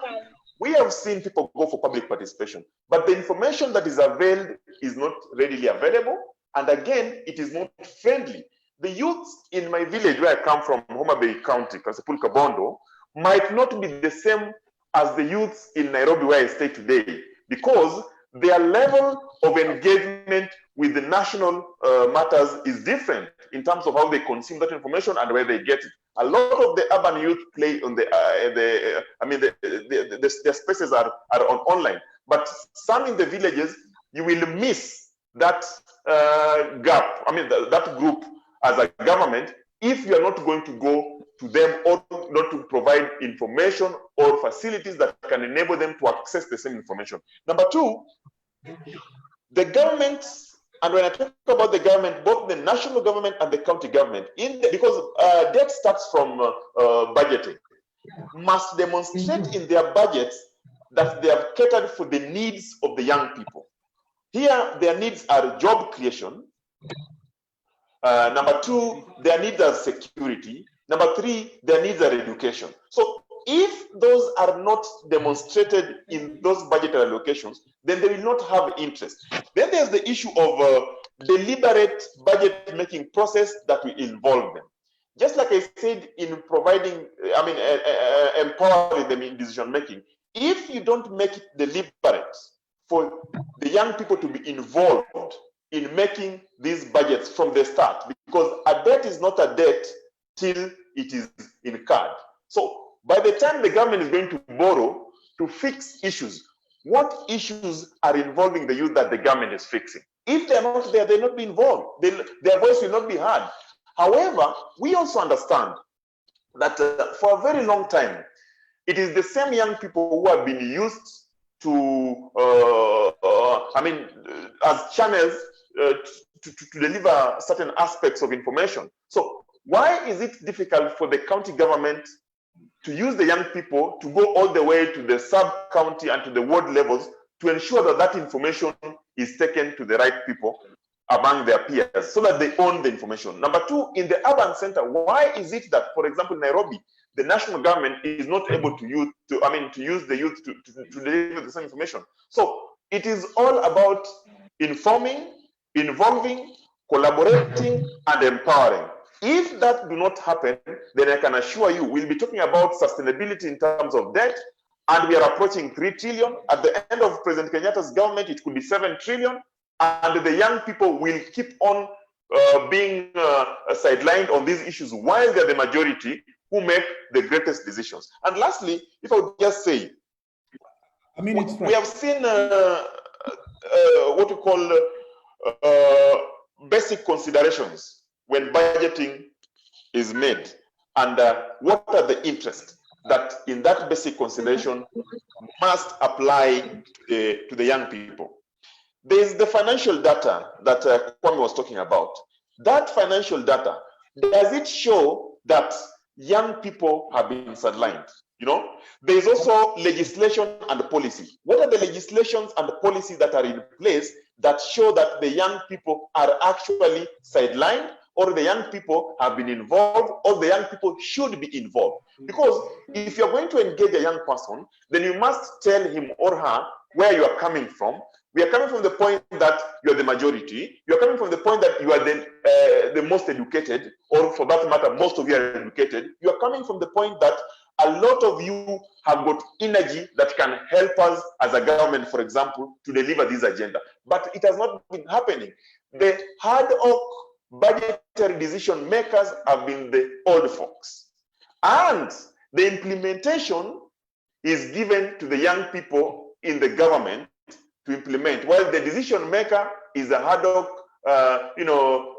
We have seen people go for public participation, but the information that is availed is not readily available. And again, it is not friendly. The youth in my village where I come from, Homa Bay County, Kasipul Kabondo, might not be the same as the youths in Nairobi where I stay today, because their level of engagement with the national matters is different in terms of how they consume that information and where they get it. A lot of the urban youth play on their spaces are on online, but some in the villages, you will miss that gap, that group as a government, if you are not going to go to them or not to provide information or facilities that can enable them to access the same information. Number two, the government, and when I talk about the government, both the national government and the county government, because debt starts from budgeting, must demonstrate in their budgets that they have catered for the needs of the young people. Here, their needs are job creation. Number two, their needs are security. Number three, their needs are education. So if those are not demonstrated in those budgetary allocations, then they will not have interest. Then there's the issue of deliberate budget making process that will involve them. Just like I said in providing, empowering them in decision making, if you don't make it deliberate for the young people to be involved in making these budgets from the start, because a debt is not a debt till it is incurred. So by the time the government is going to borrow to fix issues, what issues are involving the youth that the government is fixing? If they're not there, they'll not be involved. Their voice will not be heard. However, we also understand that for a very long time, it is the same young people who have been used to, as channels to deliver certain aspects of information. So why is it difficult for the county government to use the young people to go all the way to the sub-county and to the ward levels to ensure that that information is taken to the right people among their peers so that they own the information? Number two, in the urban center, why is it that, for example, Nairobi, the national government is not able to use the youth to deliver the same information? So it is all about informing, involving, collaborating, and empowering. If that do not happen, then I can assure you we'll be talking about sustainability in terms of debt, and we are approaching 3 trillion. At the end of President Kenyatta's government, it could be 7 trillion, and the young people will keep on being sidelined on these issues while they're the majority who make the greatest decisions. And lastly, if I would just say, we have seen what we call basic considerations when budgeting is made, and what are the interests that in that basic consideration must apply to the young people. There's the financial data that Kwame was talking about. That financial data, does it show that young people have been sidelined? You know, there's also legislation and policy. What are the legislations and policies that are in place that show that the young people are actually sidelined, or the young people have been involved, or the young people should be involved? Because if you're going to engage a young person, then you must tell him or her where you are coming from. We are coming from the point that you are the majority. You are coming from the point that you are the most educated, or for that matter, most of you are educated. You are coming from the point that a lot of you have got energy that can help us as a government, for example, to deliver this agenda. But it has not been happening. The hard work budgetary decision makers have been the old folks. And the implementation is given to the young people in the government to implement, while the decision maker is a hard work,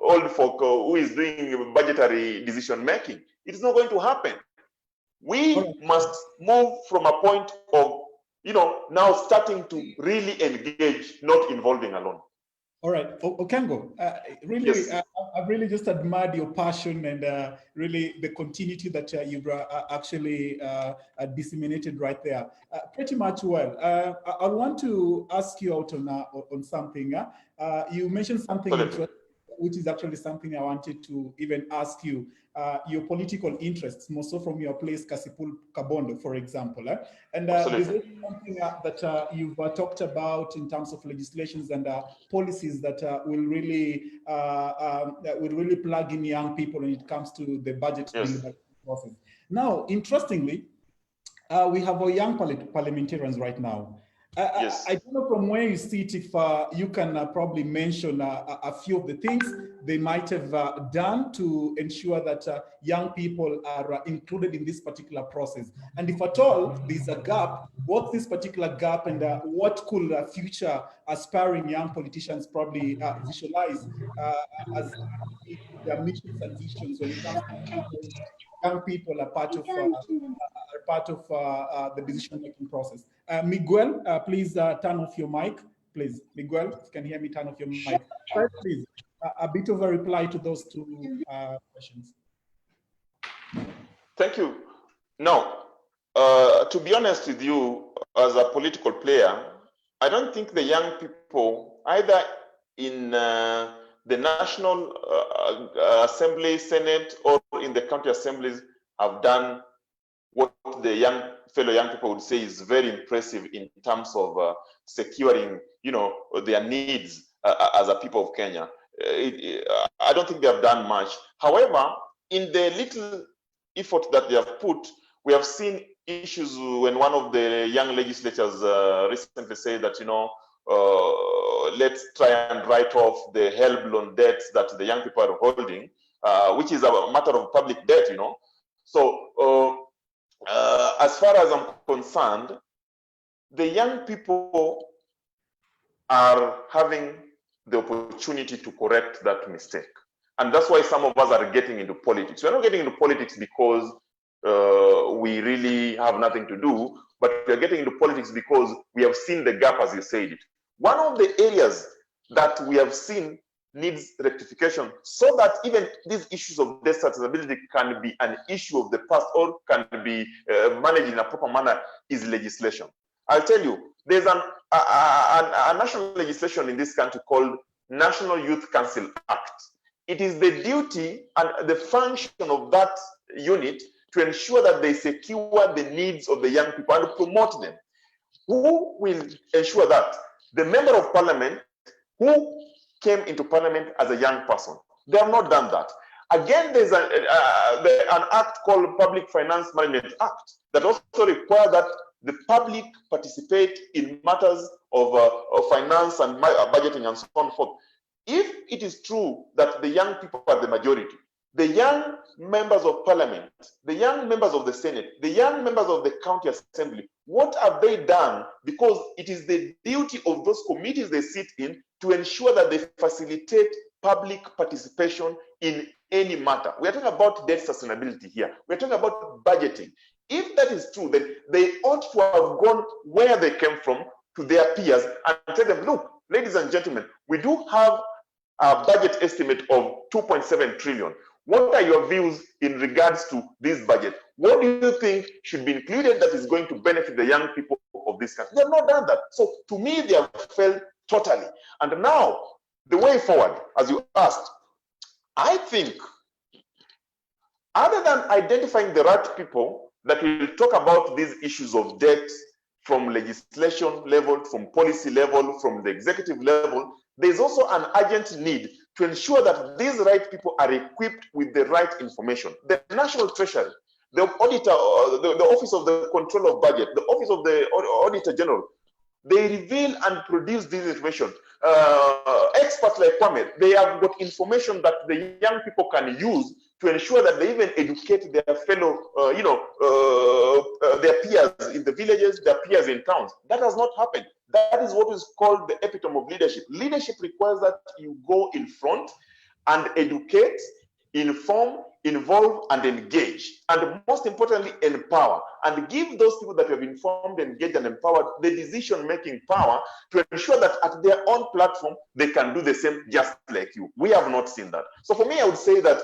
old folk who is doing budgetary decision making. It's not going to happen. We must move from a point of, now starting to really engage, not involving alone. All right, Okengo, really, yes. I've really just admired your passion and really the continuity that you've actually disseminated right there. Pretty much well. I want to ask you out on something. You mentioned something interesting, which is actually something I wanted to even ask you. Your political interests, more so from your place, Kasipul Kabondo, for example. And there's something that you've talked about in terms of legislations and policies that will really plug in young people when it comes to the budget process. Now, interestingly, we have our young parliamentarians right now. I don't know from where you sit if you can probably mention a few of the things they might have done to ensure that young people are included in this particular process. And if at all there's a gap, what's this particular gap, and what could future aspiring young politicians probably visualize as their missions and visions when it comes to young people are part of the decision-making process. Miguel, please turn off your mic. Please, Miguel, if you can hear me, turn off your mic. Please, a bit of a reply to those two questions. Thank you. Now, to be honest with you, as a political player, I don't think the young people, either in the National Assembly, Senate, or in the county assemblies, have done what the fellow young people would say is very impressive in terms of securing, their needs as a people of Kenya. I don't think they have done much. However, in the little effort that they have put, we have seen issues when one of the young legislators recently said that, let's try and write off the HELB loan debts that the young people are holding, which is a matter of public debt, So as far as I'm concerned, the young people are having the opportunity to correct that mistake. And that's why some of us are getting into politics. We're not getting into politics because we really have nothing to do, but we're getting into politics because we have seen the gap, as you said it. One of the areas that we have seen needs rectification so that even these issues of debt sustainability can be an issue of the past or can be managed in a proper manner is legislation. I'll tell you, there's a national legislation in this country called National Youth Council Act. It is the duty and the function of that unit to ensure that they secure the needs of the young people and promote them. Who will ensure that? The member of parliament who came into parliament as a young person. They have not done that. Again, there's an act called Public Finance Management Act that also requires that the public participate in matters of finance and budgeting and so on and forth. If it is true that the young people are the majority, the young members of parliament, the young members of the Senate, the young members of the county assembly, what have they done? Because it is the duty of those committees they sit in to ensure that they facilitate public participation in any matter. We are talking about debt sustainability here. We are talking about budgeting. If that is true, then they ought to have gone where they came from to their peers and tell them, look, ladies and gentlemen, we do have a budget estimate of 2.7 trillion. What are your views in regards to this budget? What do you think should be included that is going to benefit the young people of this country? They have not done that. So to me, they have failed totally. And now, the way forward, as you asked, I think, other than identifying the right people that will talk about these issues of debt from legislation level, from policy level, from the executive level, there's also an urgent need to ensure that these right people are equipped with the right information. The National Treasury, the Auditor, the Office of the Control of Budget, the Office of the Auditor General, they reveal and produce this information. Experts like Kwame, they have got information that the young people can use to ensure that they even educate their fellow, their peers in the villages, their peers in towns. That has not happened. That is what is called the epitome of leadership. Leadership requires that you go in front and educate, inform, involve, and engage. And most importantly, empower. And give those people that have informed, engaged, and empowered the decision-making power to ensure that at their own platform, they can do the same just like you. We have not seen that. So for me, I would say that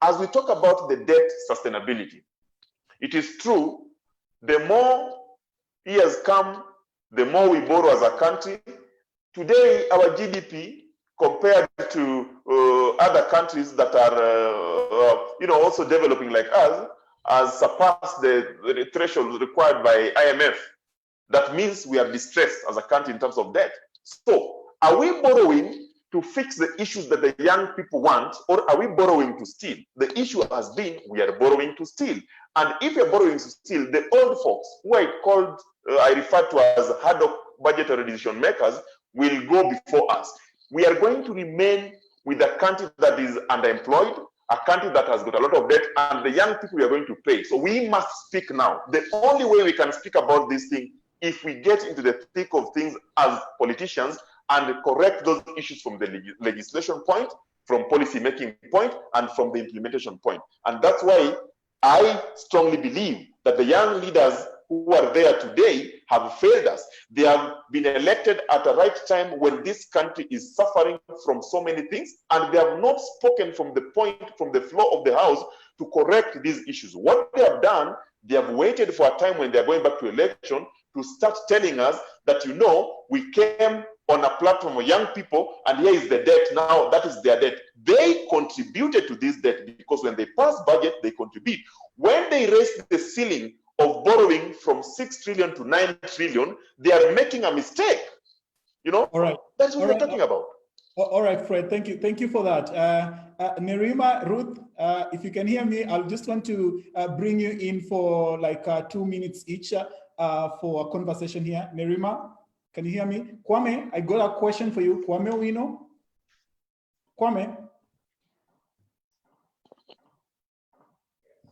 as we talk about the debt sustainability, it is true, the more years come, the more we borrow as a country. Today, our GDP, compared to other countries that are, also developing like us, has surpassed the threshold required by IMF. That means we are distressed as a country in terms of debt. So, are we borrowing to fix the issues that the young people want, or are we borrowing to steal? The issue has been we are borrowing to steal. And if you're borrowing to steal, the old folks, who I refer to as ad hoc budgetary decision makers, will go before us. We are going to remain with a country that is underemployed, a country that has got a lot of debt, and the young people we are going to pay. So we must speak now. The only way we can speak about this thing, if we get into the thick of things as politicians and correct those issues from the legislation point, from policy making point, and from the implementation point. And that's why I strongly believe that the young leaders who are there today have failed us. They have been elected at the right time when this country is suffering from so many things, and they have not spoken from the floor of the house to correct these issues. What they have done, they have waited for a time when they are going back to election to start telling us that, you know, we came on a platform of young people and here is the debt now, that is their debt. They contributed to this debt because when they pass budget, they contribute. When they raise the ceiling of borrowing from 6 trillion to 9 trillion, they are making a mistake. You know, all right. That's what we're talking about. All right, Fred, thank you for that. Nerima, Ruth, if you can hear me, I'll just want to bring you in for like 2 minutes each for a conversation here. Nerima, can you hear me? Kwame, I got a question for you. Kwame Wino? Kwame?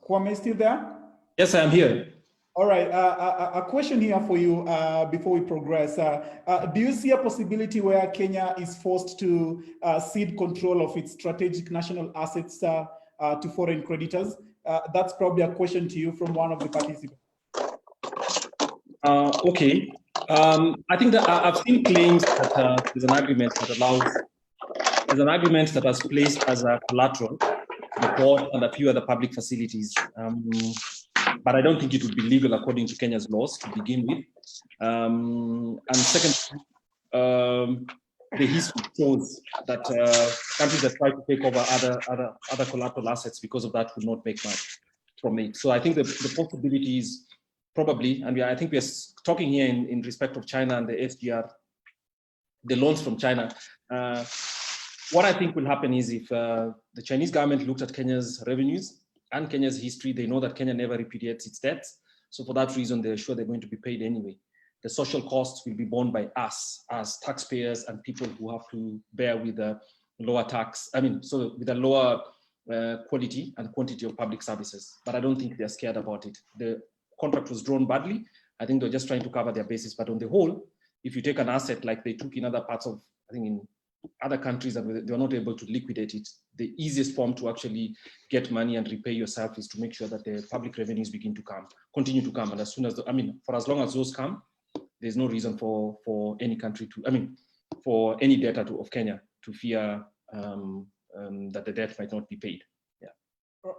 Kwame, still there? Yes, I am here. All right, a question here for you before we progress. Do you see a possibility where Kenya is forced to cede control of its strategic national assets to foreign creditors? That's probably a question to you from one of the participants. Okay. I think that I've seen claims that there's an agreement that there's an agreement that was placed as a collateral, the port and a few other public facilities. But I don't think it would be legal according to Kenya's laws to begin with. And second, the history shows that countries that try to take over other collateral assets because of that would not make much from it. So I think the possibility is probably, and I think we are talking here in respect of China and the SGR, the loans from China. What I think will happen is if the Chinese government looked at Kenya's revenues and Kenya's history, they know that Kenya never repudiates its debts. So for that reason, they're sure they're going to be paid anyway. The social costs will be borne by us as taxpayers and people who have to bear with the lower tax, so with a lower quality and quantity of public services. But I don't think they're scared about it. The contract was drawn badly. I think they're just trying to cover their bases. But on the whole, if you take an asset like they took in other parts of, I think in other countries and they were not able to liquidate it, the easiest form to actually get money and repay yourself is to make sure that the public revenues continue to come. And as soon as, for as long as those come, there's no reason for any country to, for any debtor of Kenya to fear that the debt might not be paid. Yeah.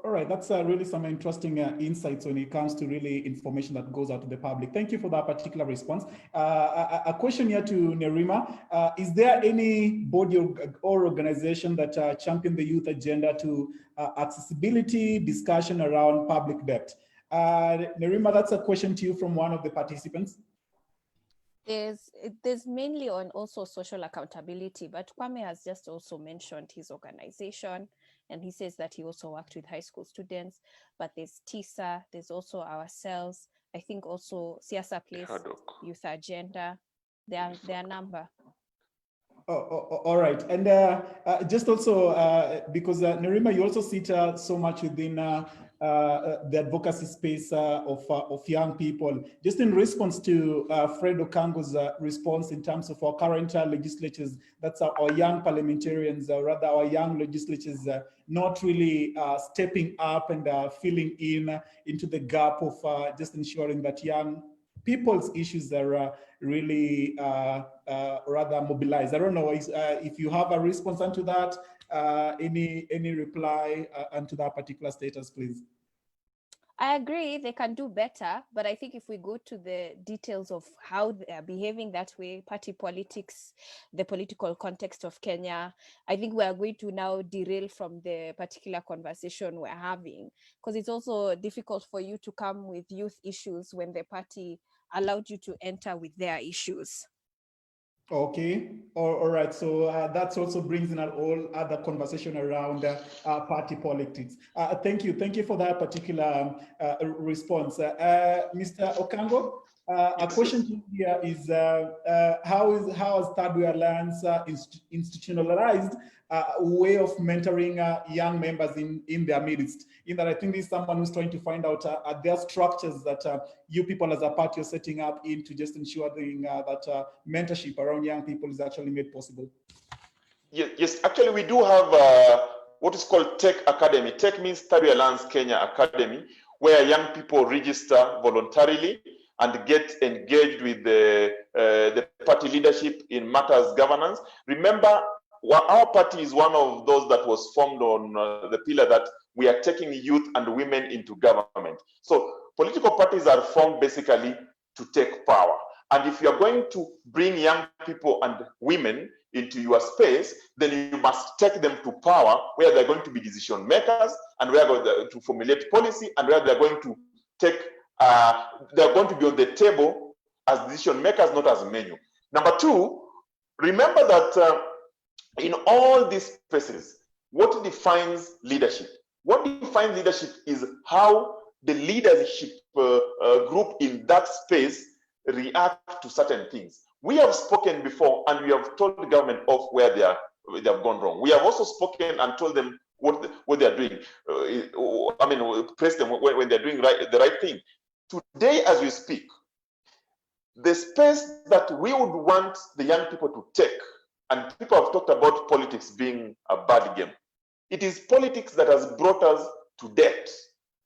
All right, that's really some interesting insights when it comes to really information that goes out to the public. Thank you for that particular response. A question here to Nerima. Is there any body or organization that champion the youth agenda to accessibility discussion around public debt? Nerima, that's a question to you from one of the participants. There's mainly on also social accountability, but Kwame has just also mentioned his organization, and he says that he also worked with high school students, but there's TISA, there's also ourselves, I think also Siasa Place, Youth Agenda, there are a number. All right, and just also because Nerima, you also sit so much within the advocacy space of young people. Just in response to Fred Okango's response in terms of our current legislatures, that's our young parliamentarians, rather our young legislatures not really stepping up and filling into the gap of just ensuring that young people's issues are really rather mobilized. I don't know if you have a response onto that, any reply onto that particular status, please. I agree they can do better, but I think if we go to the details of how they are behaving that way, party politics, the political context of Kenya, I think we are going to now derail from the particular conversation we're having, because it's also difficult for you to come with youth issues when the party allowed you to enter with their issues. Okay, all right. So that also brings in a whole other conversation around party politics. Thank you for that particular response. Mr. Okango, a question to you here is how has Third Way Alliance institutionalized a way of mentoring young members in their midst? In that, I think this is someone who's trying to find out are there structures that you people as a party are setting up into just ensuring that mentorship around young people is actually made possible? Yes, actually we do have what is called Tech Academy. Tech means Third Way Alliance Kenya Academy, where young people register voluntarily and get engaged with the party leadership in matters governance. Remember, our party is one of those that was formed on the pillar that we are taking youth and women into government. So political parties are formed basically to take power. And if you're going to bring young people and women into your space, then you must take them to power where they're going to be decision makers and where they're going to formulate policy and where they're going to take, they're going to be on the table as decision makers, not as menu. Number two, remember that in all these spaces, what defines leadership? What defines leadership is how the leadership group in that space react to certain things. We have spoken before and we have told the government of where they have gone wrong. We have also spoken and told them what they are doing. I mean, praise them when they're doing the right thing. Today, as we speak, the space that we would want the young people to take, and people have talked about politics being a bad game. It is politics that has brought us to debt.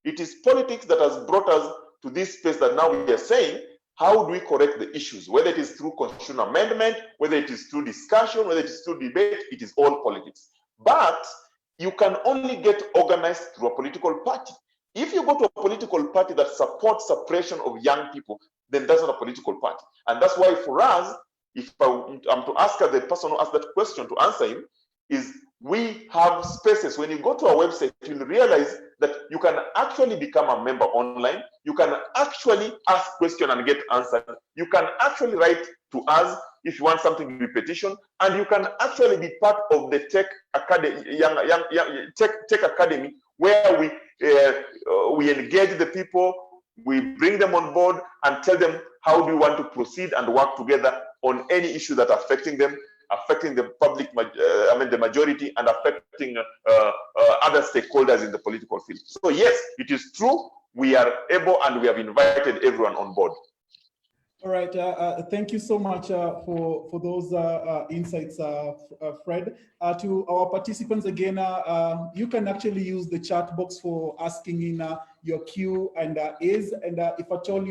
It is politics that has brought us to this space that now we are saying, how do we correct the issues? Whether it is through constitutional amendment, whether it is through discussion, whether it is through debate, it is all politics. But you can only get organized through a political party. If you go to a political party that supports suppression of young people, then that's not a political party. And that's why for us, if I'm to ask the person who asked that question to answer him, is we have spaces. When you go to our website, you'll realize that you can actually become a member online. You can actually ask questions and get answered. You can actually write to us if you want something to be petitioned, and you can actually be part of the Tech Academy, Tech Academy, where we engage the people, we bring them on board and tell them how do you want to proceed and work together on any issue that affecting them, affecting the public, the majority, and affecting other stakeholders in the political field. So yes, it is true. We are able and we have invited everyone on board. All right, thank you so much for those insights, Fred. To our participants again, you can actually use the chat box for asking in your Q and A's. And if at all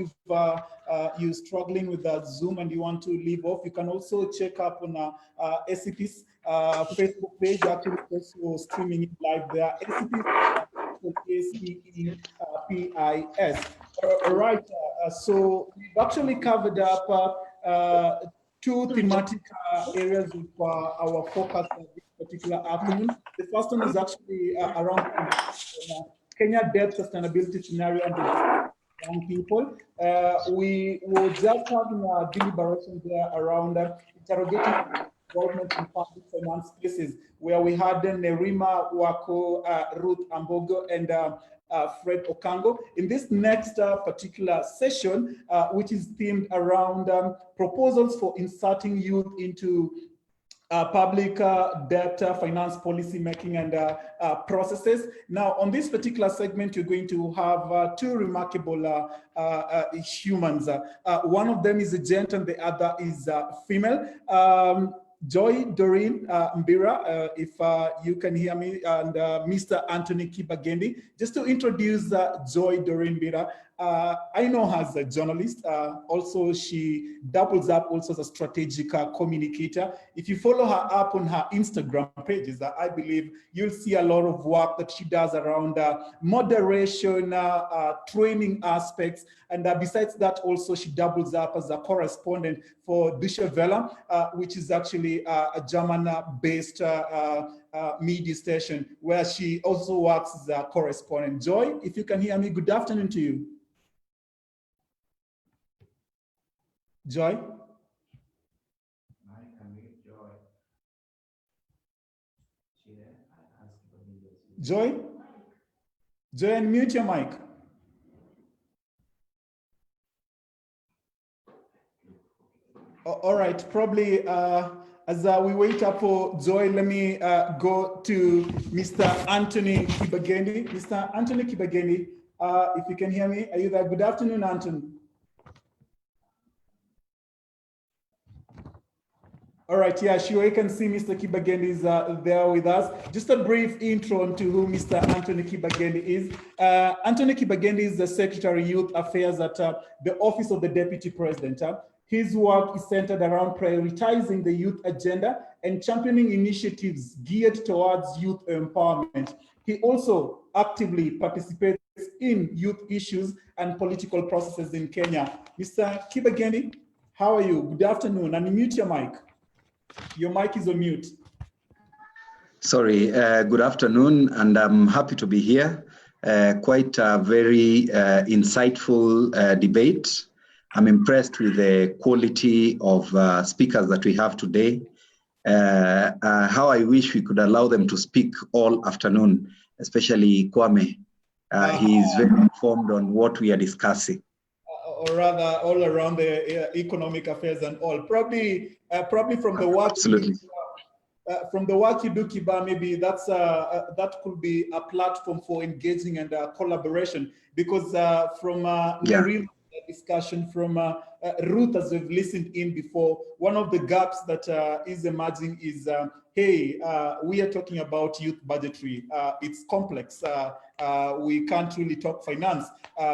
you're struggling with Zoom and you want to leave off, you can also check up on Acepis Facebook page. Actually, also streaming it live there. Acepis, ACEPIS. All right, so we've actually covered up two thematic areas of our focus this particular afternoon. The first one is actually around Kenya debt sustainability scenario and the young people. We were just having a deliberation there around interrogating involvement in public finance spaces, where we had Nerima Wako, Ruth Ambogo, and Fred Okango. In this next particular session, which is themed around proposals for inserting youth into public debt finance policy making and processes. Now, on this particular segment, you're going to have two remarkable humans. One of them is a gent and the other is female. Joy Doreen Mbira, if you can hear me, and Mr. Anthony Kibagendi. Just to introduce Joy Doreen Mbira, I know her as a journalist. Also, she doubles up also as a strategic communicator. If you follow her up on her Instagram pages, I believe you'll see a lot of work that she does around moderation, training aspects. And besides that, also she doubles up as a correspondent for Deutsche Welle, which is actually a German-based media station, where she also works as a correspondent. Joy, if you can hear me, good afternoon to you. Joy? Joy? Joy, unmute your mic. All right, probably as we wait up for Joy, let me go to Mr. Anthony Kibagendi. Mr. Anthony Kibagendi, if you can hear me, are you there? Good afternoon, Anthony. All right, yeah, sure, you can see Mr. Kibagendi is there with us. Just a brief intro into who Mr. Anthony Kibagendi is. Anthony Kibagendi is the Secretary Youth Affairs at the Office of the Deputy President. His work is centered around prioritizing the youth agenda and championing initiatives geared towards youth empowerment. He also actively participates in youth issues and political processes in Kenya. Mr. Kibageni, how are you? Good afternoon, and mute your mic. Your mic is on mute. Sorry, good afternoon, and I'm happy to be here. Quite a very insightful debate. I'm impressed with the quality of speakers that we have today. How I wish we could allow them to speak all afternoon, especially Kwame. He is very informed on what we are discussing. Or rather, all around the economic affairs and all. Probably from the work. Absolutely. From the work you do, Kiba, maybe that could be a platform for engaging and collaboration. Because from Nerina's discussion, from Ruth, as we've listened in before, one of the gaps that is emerging is, hey, we are talking about youth budgetary. It's complex. We can't really talk finance.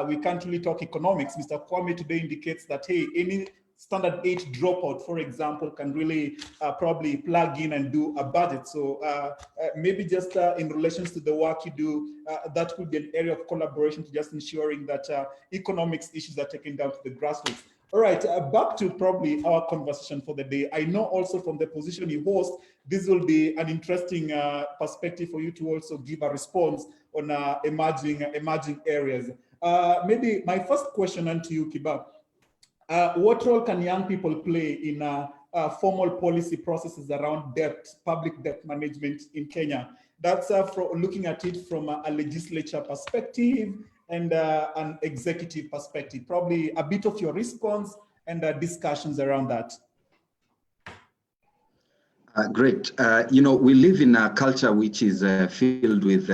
We can't really talk economics. Mr. Kwame today indicates that, hey, any standard 8 dropout, for example, can really probably plug in and do a budget. So maybe just in relation to the work you do, that could be an area of collaboration to just ensuring that economics issues are taken down to the grassroots. All right, back to probably our conversation for the day. I know also from the position you host, this will be an interesting perspective for you to also give a response on emerging areas. Maybe my first question unto you, Kiba. What role can young people play in formal policy processes around debt, public debt management in Kenya? That's looking at it from a legislature perspective and an executive perspective. Probably a bit of your response and discussions around that. Great. You know, we live in a culture which is filled with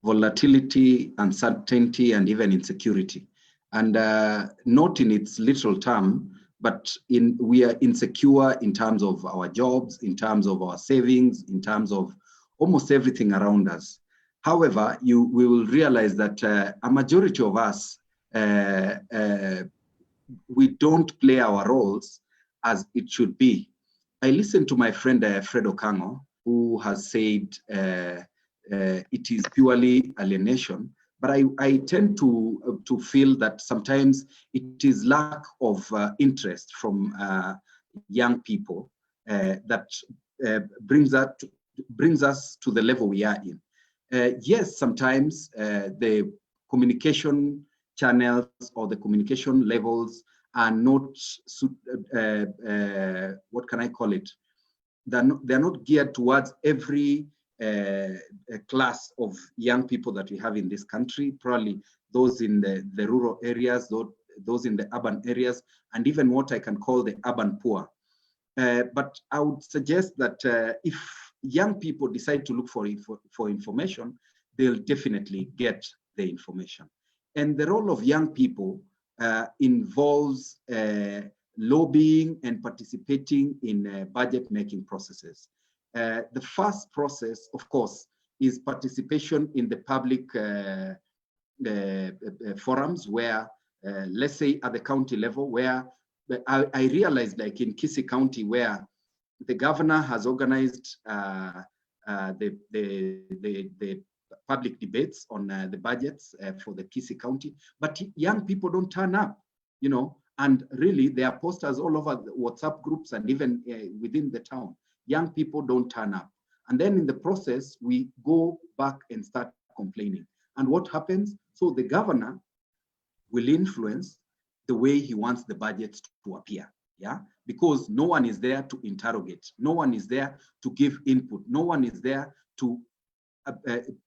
volatility, uncertainty, and even insecurity. And not in its literal term, but we are insecure in terms of our jobs, in terms of our savings, in terms of almost everything around us. However, we will realize that a majority of us, we don't play our roles as it should be. I listened to my friend Fred Okango, who has said it is purely alienation. But I tend to feel that sometimes it is lack of interest from young people that brings us to the level we are in. Yes, sometimes the communication channels or the communication levels are not, what can I call it? They're not geared towards every class of young people that we have in this country, probably those in the rural areas, those in the urban areas, and even what I can call the urban poor. But I would suggest that if young people decide to look for information, they'll definitely get the information. And the role of young people involves lobbying and participating in budget-making processes. The first process, of course, is participation in the public forums where, let's say at the county level, where I realized, like in Kisii County, where the governor has organized the public debates on the budgets for the Kisii County, but young people don't turn up, you know, and really there are posters all over the WhatsApp groups and even within the town. Young people don't turn up. And then in the process, we go back and start complaining. And what happens? So the governor will influence the way he wants the budget to appear, yeah? Because no one is there to interrogate. No one is there to give input. No one is there to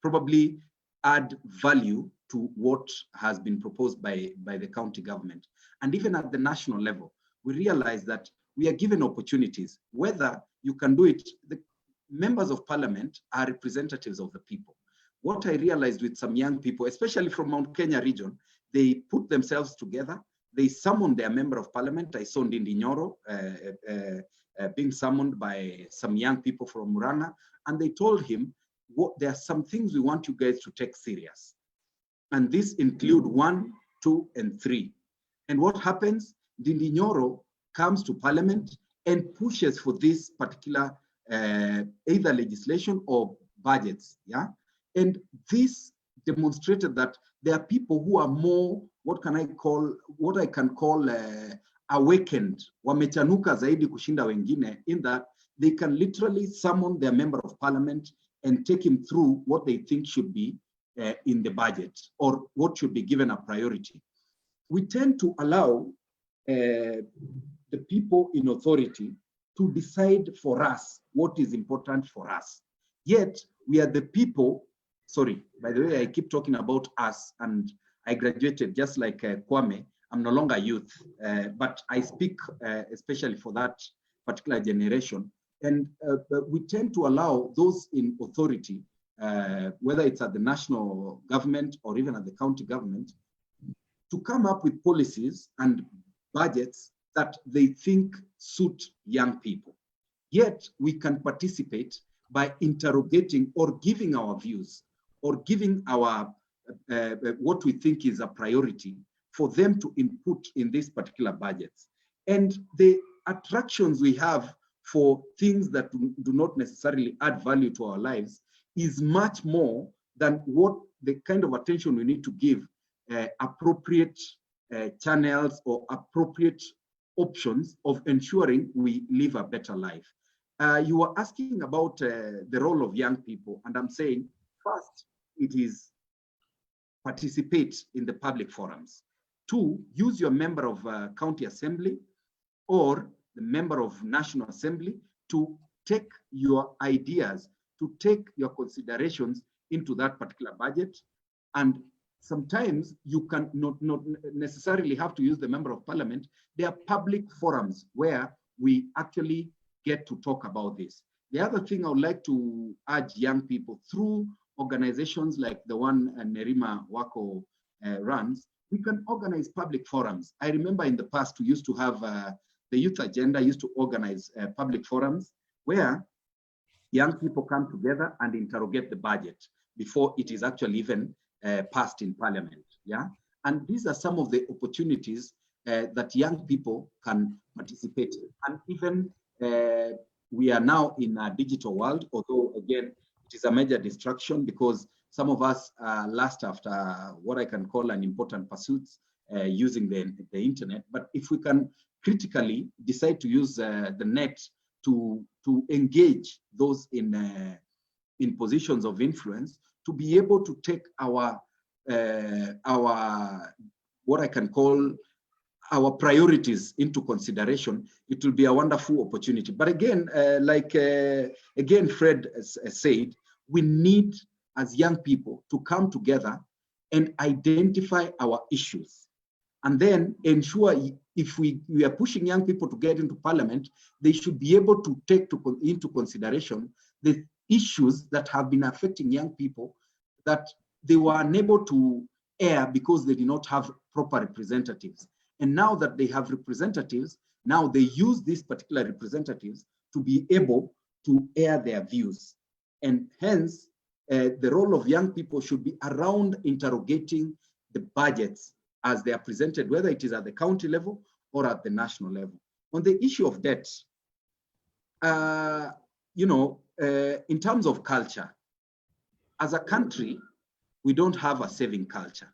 probably add value to what has been proposed by the county government. And even at the national level, we realize that we are given opportunities, whether you can do it. The members of parliament are representatives of the people. What I realized with some young people, especially from Mount Kenya region, they put themselves together. They summoned their member of parliament. I saw Ndindi Nyoro being summoned by some young people from Murang'a, and they told him, there are some things we want you guys to take serious. And this include 1, 2, and 3. And what happens? Ndindi Nyoro comes to parliament and pushes for this particular either legislation or budgets, yeah? And this demonstrated that there are people who are more, what I can call awakened, wamechanuka zaidi kushinda wengine, in that they can literally summon their member of parliament and take him through what they think should be in the budget or what should be given a priority. We tend to allow the people in authority to decide for us what is important for us. Yet we are the people, sorry, by the way, I keep talking about us, and I graduated just like Kwame. I'm no longer youth, but I speak especially for that particular generation. And we tend to allow those in authority, whether it's at the national government or even at the county government, to come up with policies and budgets that they think suit young people. Yet we can participate by interrogating or giving our views or giving our what we think is a priority for them to input in these particular budgets. And the attractions we have for things that do not necessarily add value to our lives is much more than what the kind of attention we need to give appropriate channels or appropriate options of ensuring we live a better life. You were asking about the role of young people, and I'm saying, first, it is participate in the public forums. 2, use your member of county assembly or the member of National Assembly to take your ideas, to take your considerations into that particular budget. And sometimes you can not necessarily have to use the member of parliament. There are public forums where we actually get to talk about this. The other thing I would like to urge young people through organizations like the one Nerima Wako runs, we can organize public forums. I remember in the past, we used to have the youth agenda used to organize public forums where young people come together and interrogate the budget before it is actually even passed in parliament. Yeah, and these are some of the opportunities that young people can participate in. And even we are now in a digital world, although again, it is a major distraction because some of us last after what I can call an important pursuits using the internet. But if we can critically decide to use the net to engage those in positions of influence, to be able to take our what I can call our priorities into consideration, it will be a wonderful opportunity. But again, again, Fred said, we need as young people to come together and identify our issues, and then ensure if we are pushing young people to get into parliament, they should be able to take into consideration the issues that have been affecting young people that they were unable to air because they did not have proper representatives. And now that they have representatives, now they use these particular representatives to be able to air their views. And hence, the role of young people should be around interrogating the budgets as they are presented, whether it is at the county level or at the national level. On the issue of debt, in terms of culture, as a country, we don't have a saving culture.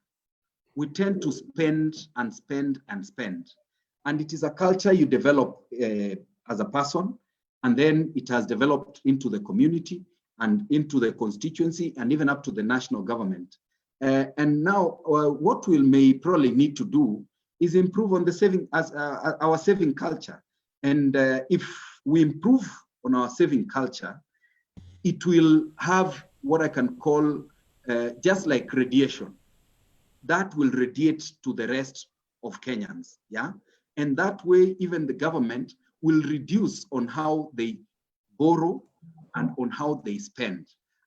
We tend to spend and spend and spend. And it is a culture you develop as a person, and then it has developed into the community and into the constituency and even up to the national government. And now what we may probably need to do is improve on the saving, our saving culture. And if we improve on our saving culture, it will have what I can call just like radiation. That will radiate to the rest of Kenyans, yeah? And that way, even the government will reduce on how they borrow and on how they spend.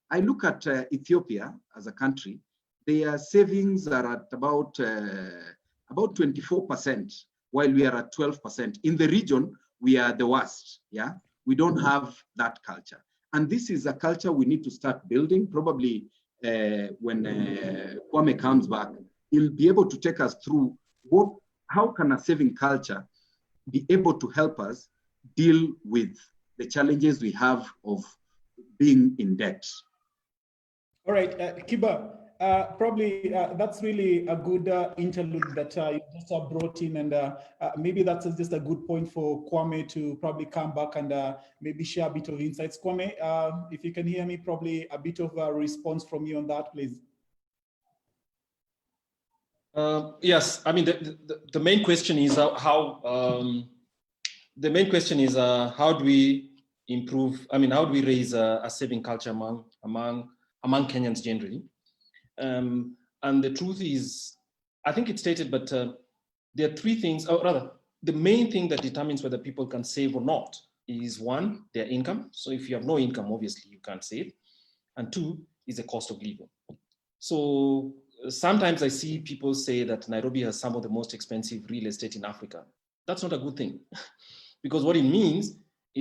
I look at Ethiopia as a country, their savings are at about 24%, while we are at 12%. In the region, we are the worst, yeah? We don't have that culture. And this is a culture we need to start building. Probably when Kwame comes back, he'll be able to take us through how can a saving culture be able to help us deal with the challenges we have of being in debt. All right, Kiba, Probably that's really a good interlude that you just brought in, and maybe that's just a good point for Kwame to probably come back and maybe share a bit of insights. Kwame, if you can hear me, probably a bit of a response from you on that, please. Yes, I mean the main question is how do we improve? I mean, how do we raise a saving culture among Kenyans generally? And the truth is, I think it's stated, but there are three things, or rather, the main thing that determines whether people can save or not is one, their income. So if you have no income, obviously you can't save. And two is the cost of living. So sometimes I see people say that Nairobi has some of the most expensive real estate in Africa. That's not a good thing, because what it means